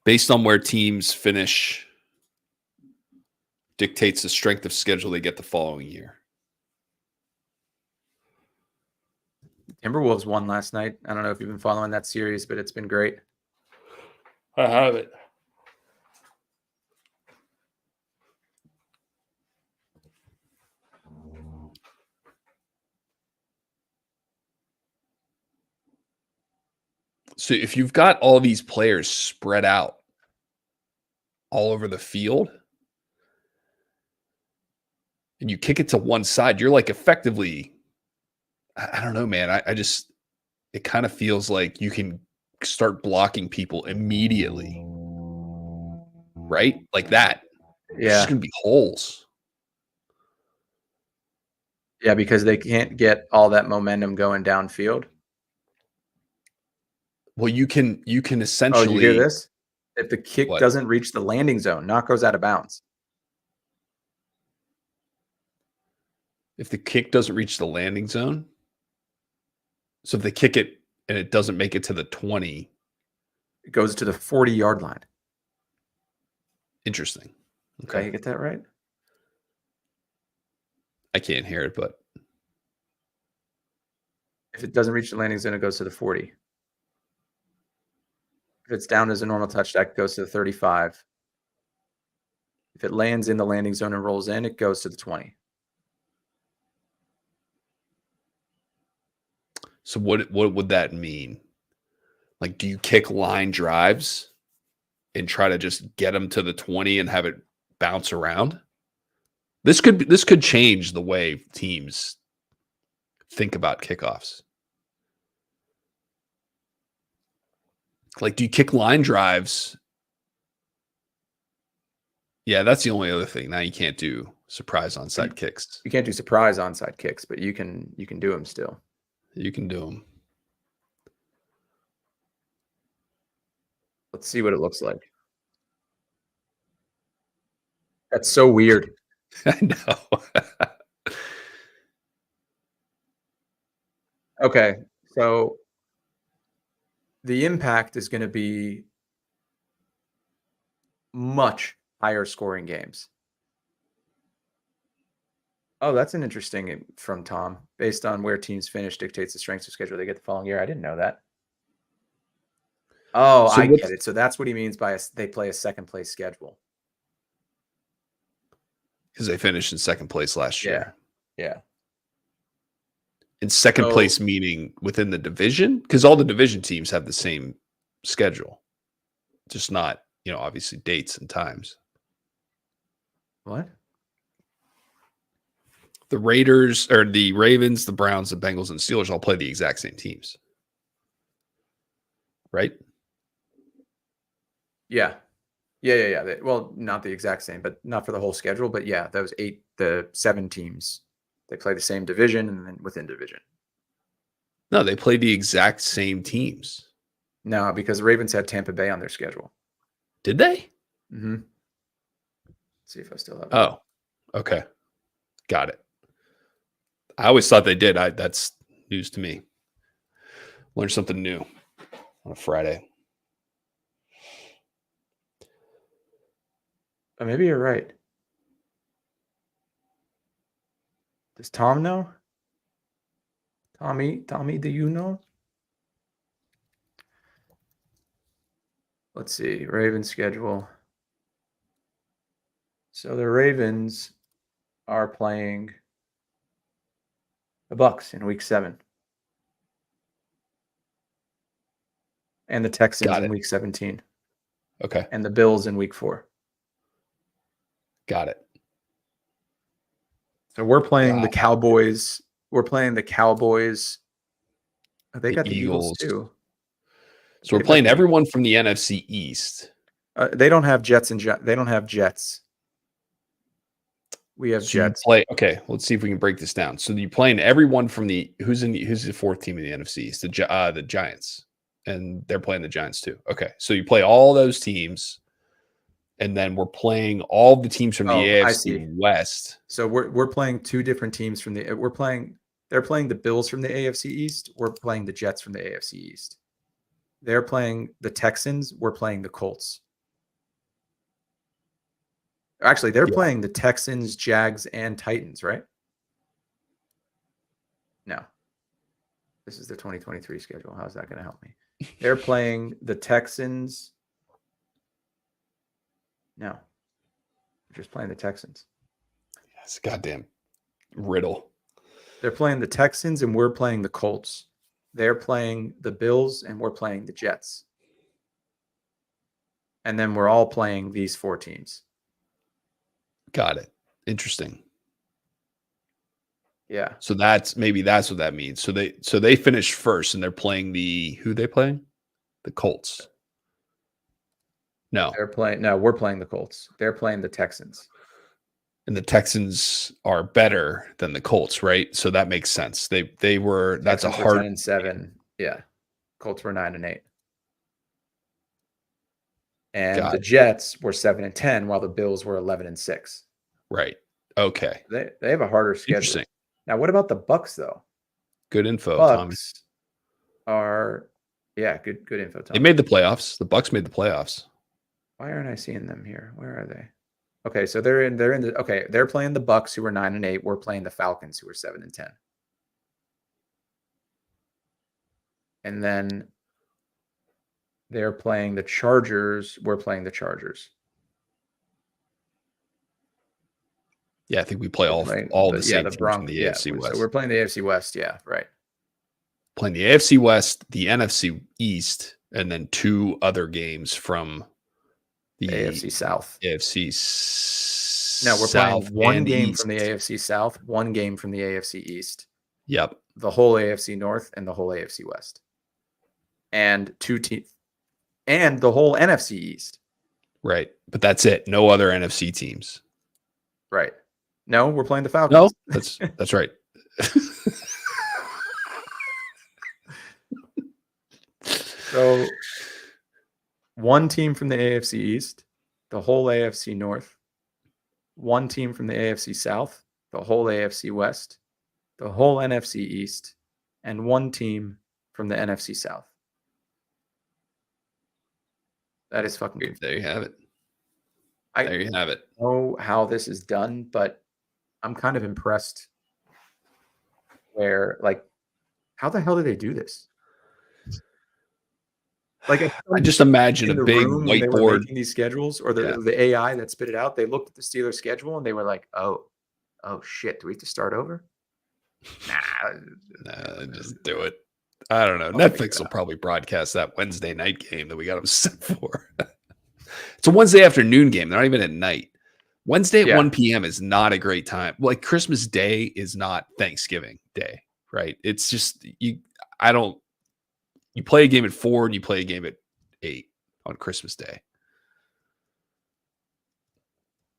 Speaker 1: Based on where teams finish dictates the strength of schedule they get the following year.
Speaker 2: Timberwolves won last night. I don't know if you've been following that series, but it's been great.
Speaker 1: I have it. So if you've got all these players spread out all over the field and you kick it to one side, you're like effectively, I don't know, man. I just, it kind of feels like you can start blocking people immediately. Right? Like that. There's
Speaker 2: Yeah.
Speaker 1: just going to be holes.
Speaker 2: Yeah, because they can't get all that momentum going downfield.
Speaker 1: Well, you can
Speaker 2: Oh,
Speaker 1: essentially.
Speaker 2: you hear this? If the kick
Speaker 1: What?
Speaker 2: doesn't reach the landing zone, knock goes out of bounds.
Speaker 1: If the kick doesn't reach the landing zone, so if they kick it and it doesn't make it to the 20,
Speaker 2: It goes to the 40-yard line.
Speaker 1: interesting.
Speaker 2: Did I get that right?
Speaker 1: I can't hear it, but
Speaker 2: If it doesn't reach the landing zone, it goes to the 40. If it's down as a normal touchdown, it goes to the 35. If it lands in the landing zone and rolls in, it goes to the 20.
Speaker 1: so what would that mean? Like, do you kick line drives and try to just get them to the 20 and have it bounce around? This could change the way teams think about kickoffs. Like, do you kick line drives? Yeah, that's the only other thing. Now you can't do surprise onside kicks.
Speaker 2: You can't do surprise onside kicks, but you can do them still.
Speaker 1: You can do them.
Speaker 2: Let's see what it looks like. That's so weird.
Speaker 1: I know.
Speaker 2: Okay, so the impact is going to be much higher scoring games. Oh, that's an interesting from Tom. Based on where teams finish dictates the strength of schedule they get the following year. I didn't know that. Oh,
Speaker 1: So
Speaker 2: I get it. So that's what he means by they play a second place schedule.
Speaker 1: Because they finished in second place last year.
Speaker 2: Yeah.
Speaker 1: In second place meaning within the division? Because all the division teams have the same schedule. Just not, obviously dates and times.
Speaker 2: What?
Speaker 1: The Raiders or the Ravens, the Browns, the Bengals, and Steelers all play the exact same teams. Right?
Speaker 2: Yeah. Well, not the exact same, but not for the whole schedule. But yeah, those 7 teams, they play the same division and then within division.
Speaker 1: No, they play the exact same teams.
Speaker 2: No, because the Ravens had Tampa Bay on their schedule.
Speaker 1: Did they?
Speaker 2: Mm-hmm. See if I still have it.
Speaker 1: Oh, okay. Got it. I always thought they did. That's news to me. Learn something new on a Friday.
Speaker 2: Oh, maybe you're right. Does Tom know? Tommy, do you know? Let's see. Ravens schedule. So the Ravens are playing the Bucks in week 7. And the Texans in week 17.
Speaker 1: Okay.
Speaker 2: And the Bills in week 4.
Speaker 1: Got it.
Speaker 2: So we're playing the Cowboys. We're playing the Cowboys They got the Eagles too.
Speaker 1: So we're playing everyone from the NFC East.
Speaker 2: They don't have Jets they don't have Jets. We have Jets.
Speaker 1: Okay, let's see if we can break this down. So you're playing everyone from who's the fourth team in the NFC East? The Giants, and they're playing the Giants too. Okay, so you play all those teams, and then we're playing all the teams from the AFC West.
Speaker 2: So we're playing two different teams from the. They're playing the Bills from the AFC East. We're playing the Jets from the AFC East. They're playing the Texans. We're playing the Colts. Actually, they're playing the Texans, Jags, and Titans, right? No. This is the 2023 schedule. How's that going to help me? They're playing the Texans. No. They're just playing the Texans.
Speaker 1: That's a goddamn riddle.
Speaker 2: They're playing the Texans, and we're playing the Colts. They're playing the Bills, and we're playing the Jets. And then we're all playing these four teams.
Speaker 1: Got it. Interesting.
Speaker 2: Yeah.
Speaker 1: So that's what that means. So they finished first, and they're playing who they playing? The Colts. No.
Speaker 2: We're playing the Colts. They're playing the Texans.
Speaker 1: And the Texans are better than the Colts, right? So that makes sense. They were that's
Speaker 2: Texans
Speaker 1: a hard
Speaker 2: 10-7. Yeah. Colts were 9-8. And the Jets were 7-10, while the Bills were 11-6.
Speaker 1: Right. Okay.
Speaker 2: They have a harder schedule.
Speaker 1: Interesting.
Speaker 2: Now, what about the Bucks though?
Speaker 1: Good info, Tommy.
Speaker 2: Bucks are good info, Tommy.
Speaker 1: They made the playoffs. The Bucks made the playoffs.
Speaker 2: Why aren't I seeing them here? Where are they? Okay, so they're playing the Bucks, who were 9-8. We're playing the Falcons, who were 7-10. And then they're playing the Chargers. We're playing the Chargers.
Speaker 1: Yeah, I think we play all the same teams from the AFC West.
Speaker 2: So we're playing the AFC West. Yeah, right.
Speaker 1: Playing the AFC West, the NFC East, and then two other games from the
Speaker 2: AFC South.
Speaker 1: No,
Speaker 2: we're playing one game from the AFC South, one game from the AFC East.
Speaker 1: Yep.
Speaker 2: The whole AFC North and the whole AFC West. And two teams. And the whole NFC East.
Speaker 1: Right. But that's it. No other NFC teams.
Speaker 2: Right. No, we're playing the Falcons.
Speaker 1: No, that's right.
Speaker 2: So one team from the AFC East, the whole AFC North, one team from the AFC South, the whole AFC West, the whole NFC East, and one team from the NFC South. That is fucking confusing.
Speaker 1: There you have it.
Speaker 2: There you have it. I don't know how this is done, but I'm kind of impressed. How the hell do they do this? I
Speaker 1: just imagine a big whiteboard.
Speaker 2: They were making these schedules, or the AI that spit it out. They looked at the Steelers schedule and they were like, "Oh shit, do we have to start over?"
Speaker 1: Nah, just do it. I don't know. Netflix will probably broadcast that Wednesday night game that we got them set for. It's a Wednesday afternoon game. They're not even at night. Wednesday at 1 p.m. is not a great time. Like Christmas Day is not Thanksgiving Day, right? It's just you play a game at 4 and you play a game at 8 on Christmas Day.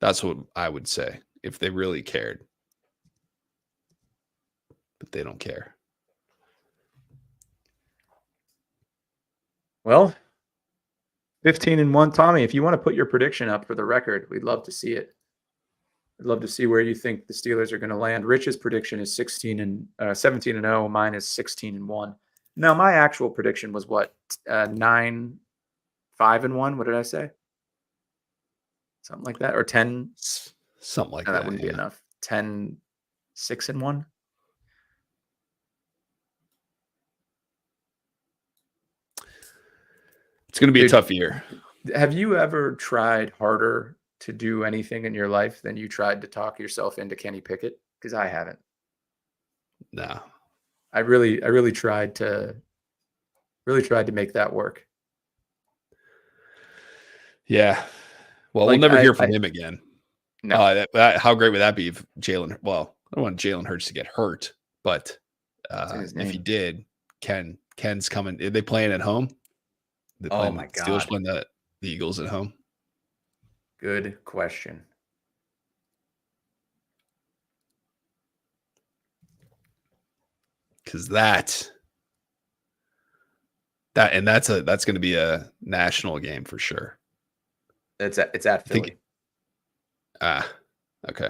Speaker 1: That's what I would say if they really cared. But they don't care.
Speaker 2: Well, 15-1, Tommy. If you want to put your prediction up for the record, we'd love to see it. I'd love to see where you think the Steelers are going to land. Rich's prediction is 17-0. Mine is 16-1. Now, my actual prediction was what? 9-5-1. What did I say? Something like that, or 10.
Speaker 1: Something like that.
Speaker 2: That wouldn't be enough. 10-6-1.
Speaker 1: It's going to be a tough year.
Speaker 2: Have you ever tried harder to do anything in your life than you tried to talk yourself into Kenny Pickett? Because I haven't.
Speaker 1: No.
Speaker 2: I really tried to make that work.
Speaker 1: Yeah. Well, we'll never hear from him again. No. How great would that be if I don't want Jalen Hurts to get hurt, but if he did, Ken Ken's coming. Are they playing at home? They
Speaker 2: Oh
Speaker 1: playing
Speaker 2: my
Speaker 1: Steelers
Speaker 2: God.
Speaker 1: playing the Eagles at home.
Speaker 2: Good question.
Speaker 1: Because that's going to be a national game for sure.
Speaker 2: It's at Philly.
Speaker 1: Okay.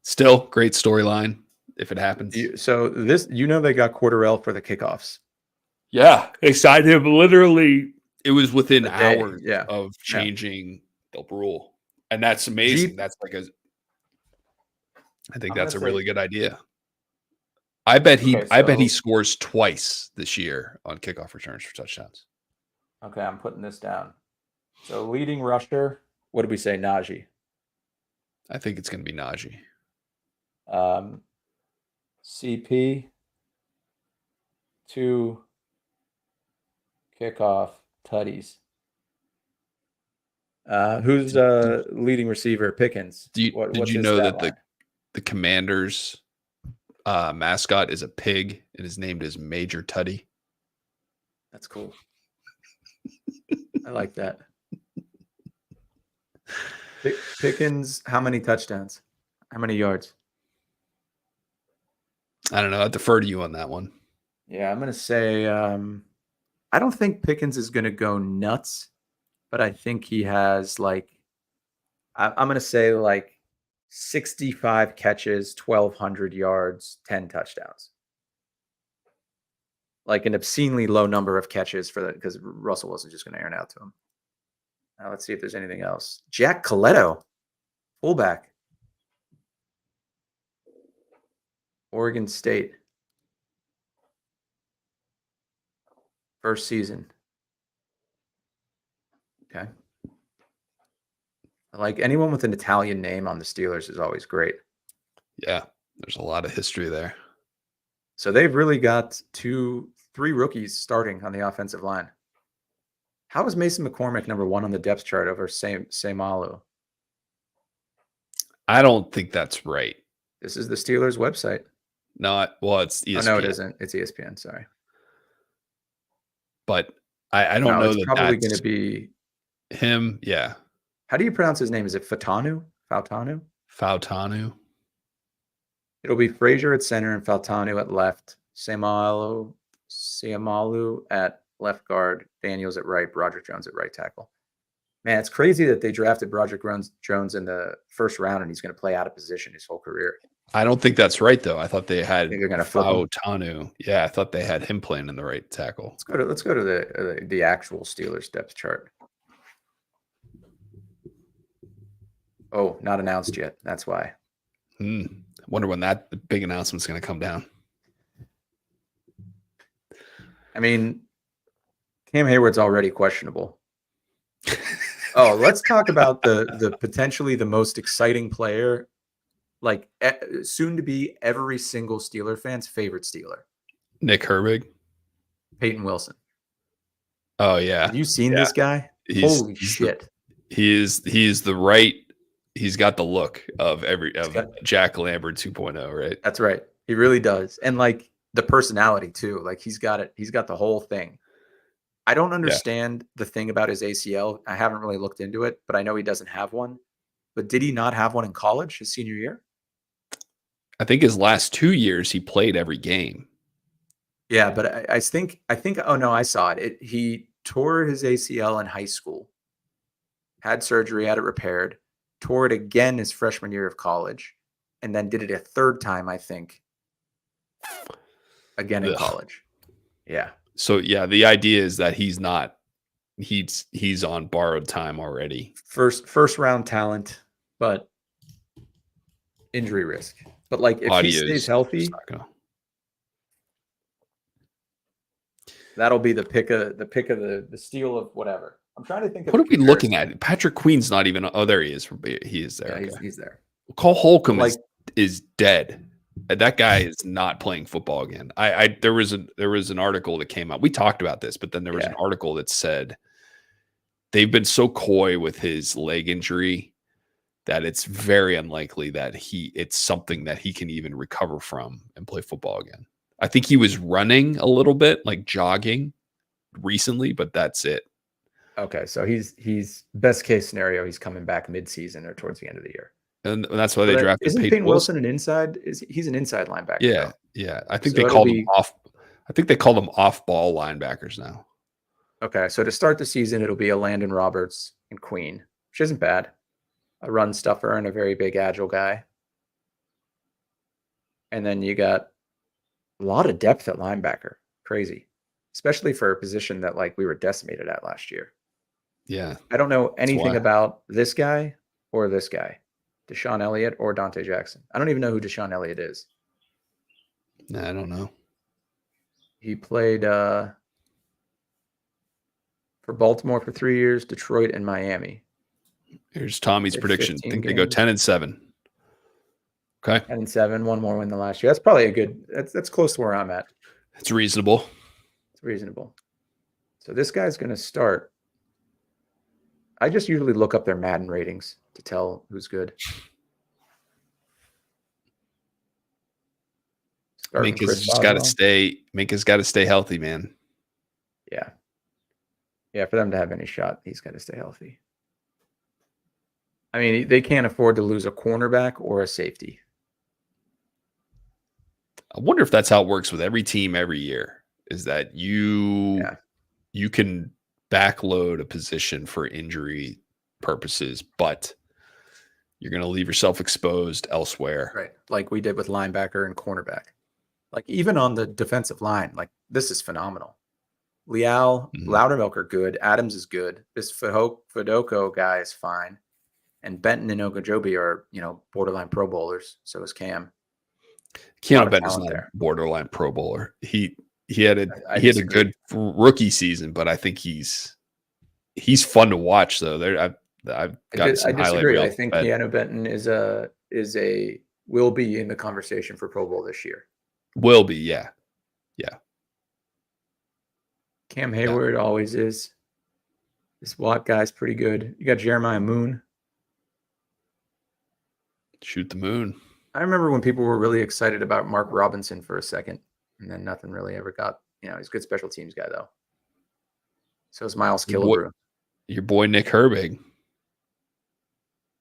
Speaker 1: Still great storyline if it happens.
Speaker 2: So they got Cordarrelle for the kickoffs.
Speaker 1: Yeah, excited. Literally, it was within
Speaker 2: A day,
Speaker 1: hours
Speaker 2: yeah.
Speaker 1: of changing the rule, and that's amazing. That's I think that's a really good idea. I bet he scores twice this year on kickoff returns for touchdowns.
Speaker 2: Okay, I'm putting this down. So leading rusher, what did we say, Najee?
Speaker 1: I think it's going to be Najee.
Speaker 2: CP, 2 kickoff tutties. Who's leading receiver? Pickens.
Speaker 1: Did you know that the Commanders mascot is a pig and his name is Major Tutty?
Speaker 2: That's cool. I like that. Pickens, how many touchdowns? How many yards?
Speaker 1: I don't know. I defer to you on that one.
Speaker 2: Yeah, I'm going to say I don't think Pickens is going to go nuts, but I think he has I'm going to say 65 catches, 1,200 yards, 10 touchdowns. Like an obscenely low number of catches for that because Russell wasn't just going to air it out to him. Now let's see if there's anything else. Jack Coletto, fullback. Oregon State. First season. Okay. Like anyone with an Italian name on the Steelers is always great.
Speaker 1: Yeah, there's a lot of history there.
Speaker 2: So they've really got 3 rookies starting on the offensive line. How is Mason McCormick number 1 on the depth chart over Samalu?
Speaker 1: I don't think that's right.
Speaker 2: This is the Steelers website.
Speaker 1: It's ESPN.
Speaker 2: Oh, no, it isn't. It's ESPN. Sorry.
Speaker 1: But I don't know
Speaker 2: it's probably going to be
Speaker 1: him. Yeah.
Speaker 2: How do you pronounce his name? Is it Fautanu?
Speaker 1: Fautanu.
Speaker 2: It'll be Frazier at center and Fautanu at left. Samalu at left guard. Daniels at right. Broderick Jones at right tackle. Man, it's crazy that they drafted Broderick Jones in the first round and he's going to play out of position his whole career.
Speaker 1: I don't think that's right, though. I thought they had
Speaker 2: Fautanu.
Speaker 1: Yeah, I thought they had him playing in the right tackle.
Speaker 2: Let's go to the actual Steelers depth chart. Oh, not announced yet. That's why.
Speaker 1: Wonder when that big announcement's going to come down.
Speaker 2: I mean, Cam Hayward's already questionable. Oh, let's talk about the potentially the most exciting player, soon to be every single Steeler fan's favorite Steeler.
Speaker 1: Nick Herbig.
Speaker 2: Peyton Wilson.
Speaker 1: Oh, yeah.
Speaker 2: Have you seen this guy? Holy shit.
Speaker 1: He's the right. He's got the look of Jack Lambert 2.0, right?
Speaker 2: That's right. He really does. And the personality too. He's got it. He's got the whole thing. I don't understand the thing about his ACL. I haven't really looked into it, but I know he doesn't have one. But did he not have one in college his senior year?
Speaker 1: I think his last 2 years he played every game.
Speaker 2: Yeah, but I think oh no, I saw it. He tore his ACL in high school, had surgery, had it repaired, tore it again his freshman year of college, and then did it a third time, I think, again in college. Yeah.
Speaker 1: So yeah, the idea is that he's on borrowed time already.
Speaker 2: First round talent, but injury risk. But if he stays healthy, that'll be the pick of the steal of whatever. I'm trying to think of
Speaker 1: what are we looking at? Patrick Queen's not even. Oh, there he is. He is there.
Speaker 2: Yeah,
Speaker 1: okay.
Speaker 2: he's there.
Speaker 1: Cole Holcomb is dead. That guy is not playing football again. There was an article that came out. We talked about this, but then there was an article that said they've been so coy with his leg injury that it's very unlikely that it's something that he can even recover from and play football again. I think he was running a little bit, like jogging recently, but that's it.
Speaker 2: Okay, so he's best case scenario, he's coming back mid-season or towards the end of the year.
Speaker 1: And that's why
Speaker 2: So
Speaker 1: they drafted
Speaker 2: isn't
Speaker 1: Peyton
Speaker 2: Peyton
Speaker 1: Wilson.
Speaker 2: Wilson an inside? He's an inside linebacker?
Speaker 1: Yeah,
Speaker 2: though.
Speaker 1: yeah. I think
Speaker 2: So
Speaker 1: they
Speaker 2: it'll
Speaker 1: called him
Speaker 2: be-
Speaker 1: off. I think they called them off-ball linebackers now.
Speaker 2: Okay, so to start the season, it'll be a Landon Roberts and Queen, which isn't bad. A run stuffer and a very big, agile guy. And then you got a lot of depth at linebacker. Crazy. Especially for a position that like we were decimated at last year.
Speaker 1: Yeah.
Speaker 2: I don't know anything
Speaker 1: why.
Speaker 2: about this guy or this guy, Deshaun Elliott or Dante Jackson. I don't even know who Deshaun Elliott is.
Speaker 1: Nah, I don't know.
Speaker 2: He played for Baltimore for 3 years, Detroit and Miami.
Speaker 1: Here's Tommy's
Speaker 2: Played
Speaker 1: prediction.
Speaker 2: 15
Speaker 1: Think they go
Speaker 2: games.
Speaker 1: 10-7. Okay.
Speaker 2: 10-7, one more win than last year. That's probably a good. That's close to where I'm at.
Speaker 1: It's reasonable.
Speaker 2: It's reasonable. So this guy's going to start. I just usually look up their Madden ratings to tell who's good. Starting
Speaker 1: Minka's
Speaker 2: Chris
Speaker 1: just got to
Speaker 2: Boswell.
Speaker 1: stay. Minka's got to stay healthy, man.
Speaker 2: Yeah. Yeah, for them to have any shot, he's got to stay healthy. I mean, they can't afford to lose a cornerback or a safety.
Speaker 1: I wonder if that's how it works with every team every year. Is that you can backload a position for injury purposes, but you're going to leave yourself exposed elsewhere.
Speaker 2: Right. Like we did with linebacker and cornerback. Like even on the defensive line, like this is phenomenal. Leal, Loudermilk are good. Adams is good. This Fedoko guy is fine. And Benton and Ogunjobi are, borderline Pro Bowlers. So is Cam.
Speaker 1: Keanu Benton's not a borderline Pro Bowler. He had a good rookie season, but I think he's fun to watch though. I've got some
Speaker 2: I
Speaker 1: highlight
Speaker 2: disagree.
Speaker 1: reels.
Speaker 2: I think Keanu Benton will be in the conversation for Pro Bowl this year.
Speaker 1: Will be, yeah.
Speaker 2: Cam Hayward always is. This Watt guy's pretty good. You got Jeremiah Moon.
Speaker 1: Shoot the moon.
Speaker 2: I remember when people were really excited about Mark Robinson for a second, and then nothing really ever got. He's a good special teams guy though. So is Miles Killebrew.
Speaker 1: Your boy Nick Herbig.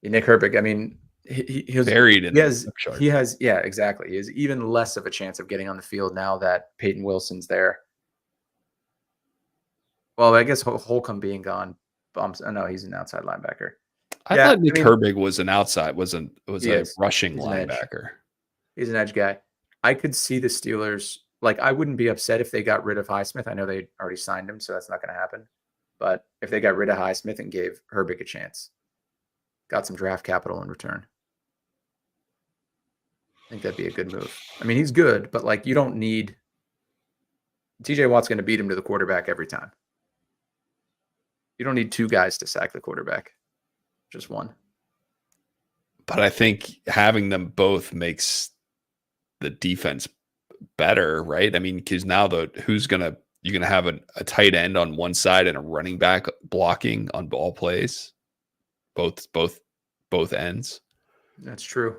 Speaker 2: Yeah, Nick Herbig. I mean, he was
Speaker 1: buried in.
Speaker 2: He has. Yeah, exactly. He has even less of a chance of getting on the field now that Peyton Wilson's there. Well, I guess Holcomb being gone bumps. Oh no, he's an outside linebacker.
Speaker 1: I thought Nick Herbig was an outside, was a rushing linebacker.
Speaker 2: He's an edge guy. I could see the Steelers. Like, I wouldn't be upset if they got rid of Highsmith. I know they already signed him, so that's not going to happen. But if they got rid of Highsmith and gave Herbig a chance, got some draft capital in return, I think that'd be a good move. I mean, he's good, but like you don't need TJ Watt's going to beat him to the quarterback every time. You don't need two guys to sack the quarterback. Just one.
Speaker 1: But I think having them both makes the defense better, right? I mean, because now you're gonna have a tight end on one side and a running back blocking on all plays, both ends.
Speaker 2: That's true.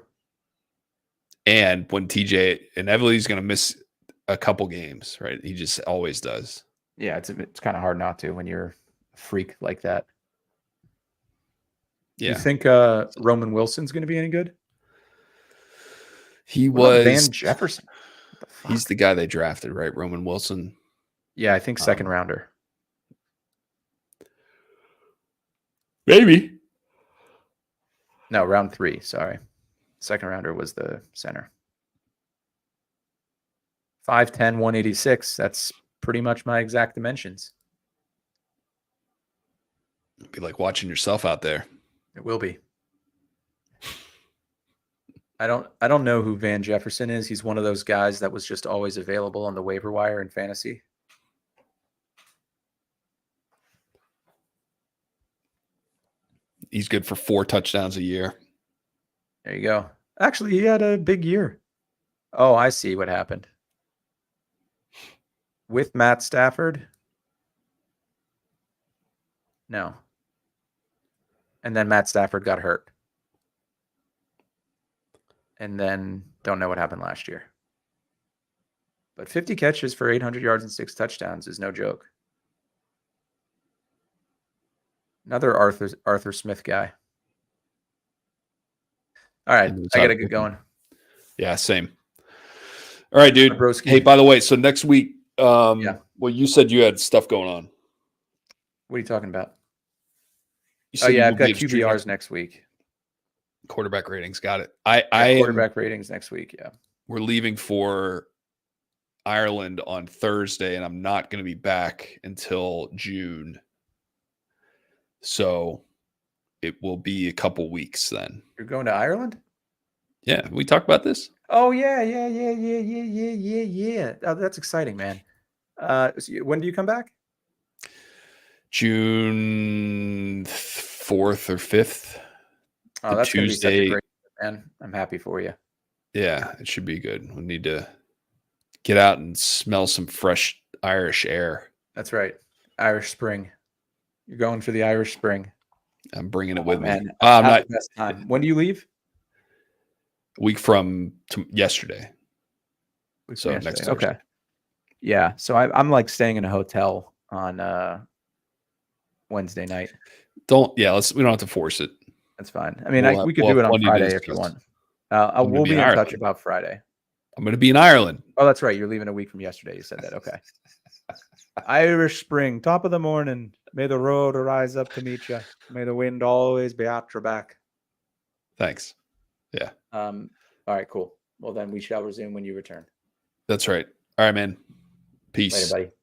Speaker 1: And when TJ inevitably he's gonna miss a couple games, right? He just always does.
Speaker 2: Yeah, it's kind of hard not to when you're a freak like that. Yeah. You think Roman Wilson's going to be any good?
Speaker 1: He was
Speaker 2: Van Jefferson.
Speaker 1: He's the guy they drafted, right? Roman Wilson.
Speaker 2: Yeah, I think second rounder.
Speaker 1: Maybe.
Speaker 2: No, round 3. Sorry. Second rounder was the center. 5'10", 186. That's pretty much my exact dimensions.
Speaker 1: It'd be like watching yourself out there.
Speaker 2: It will be. I don't know who Van Jefferson is. He's one of those guys that was just always available on the waiver wire in fantasy.
Speaker 1: He's good for 4 touchdowns a year.
Speaker 2: There you go. Actually, he had a big year. Oh, I see what happened. With Matt Stafford? No. And then Matt Stafford got hurt. And then don't know what happened last year. But 50 catches for 800 yards and 6 touchdowns is no joke. Another Arthur Smith guy. All right, I got to get going.
Speaker 1: Yeah, same. All right, dude. Hey, by the way, so next week, well, you said you had stuff going on.
Speaker 2: What are you talking about?
Speaker 1: I've
Speaker 2: got QBRs next week.
Speaker 1: Quarterback ratings, got it.
Speaker 2: Quarterback ratings next week, yeah.
Speaker 1: We're leaving for Ireland on Thursday, and I'm not going to be back until June. So it will be a couple weeks then.
Speaker 2: You're going to Ireland?
Speaker 1: Yeah, we talked about this.
Speaker 2: Oh yeah. Oh, that's exciting, man. So when do you come back?
Speaker 1: June 4th or 5th.
Speaker 2: Oh, that's going to be such a great trip, man. I'm happy for you.
Speaker 1: Yeah, it should be good. We need to get out and smell some fresh Irish air.
Speaker 2: That's right. Irish Spring. You're going for the Irish Spring.
Speaker 1: I'm bringing it with me.
Speaker 2: I'm not the best time. When do you leave?
Speaker 1: A week from yesterday. Next Thursday.
Speaker 2: Okay. Yeah. So I'm like staying in a hotel on Wednesday night.
Speaker 1: We don't have to force it.
Speaker 2: That's fine. I mean, we could do it on Friday if you want. We'll be in touch about Friday.
Speaker 1: I'm going to be in Ireland.
Speaker 2: Oh, that's right. You're leaving a week from yesterday. You said that. Okay. Irish Spring, top of the morning. May the road rise up to meet you. May the wind always be at your back.
Speaker 1: Thanks. Yeah.
Speaker 2: All right, cool. Well, then we shall resume when you return.
Speaker 1: That's right. All right, man. Peace.
Speaker 2: Later, buddy.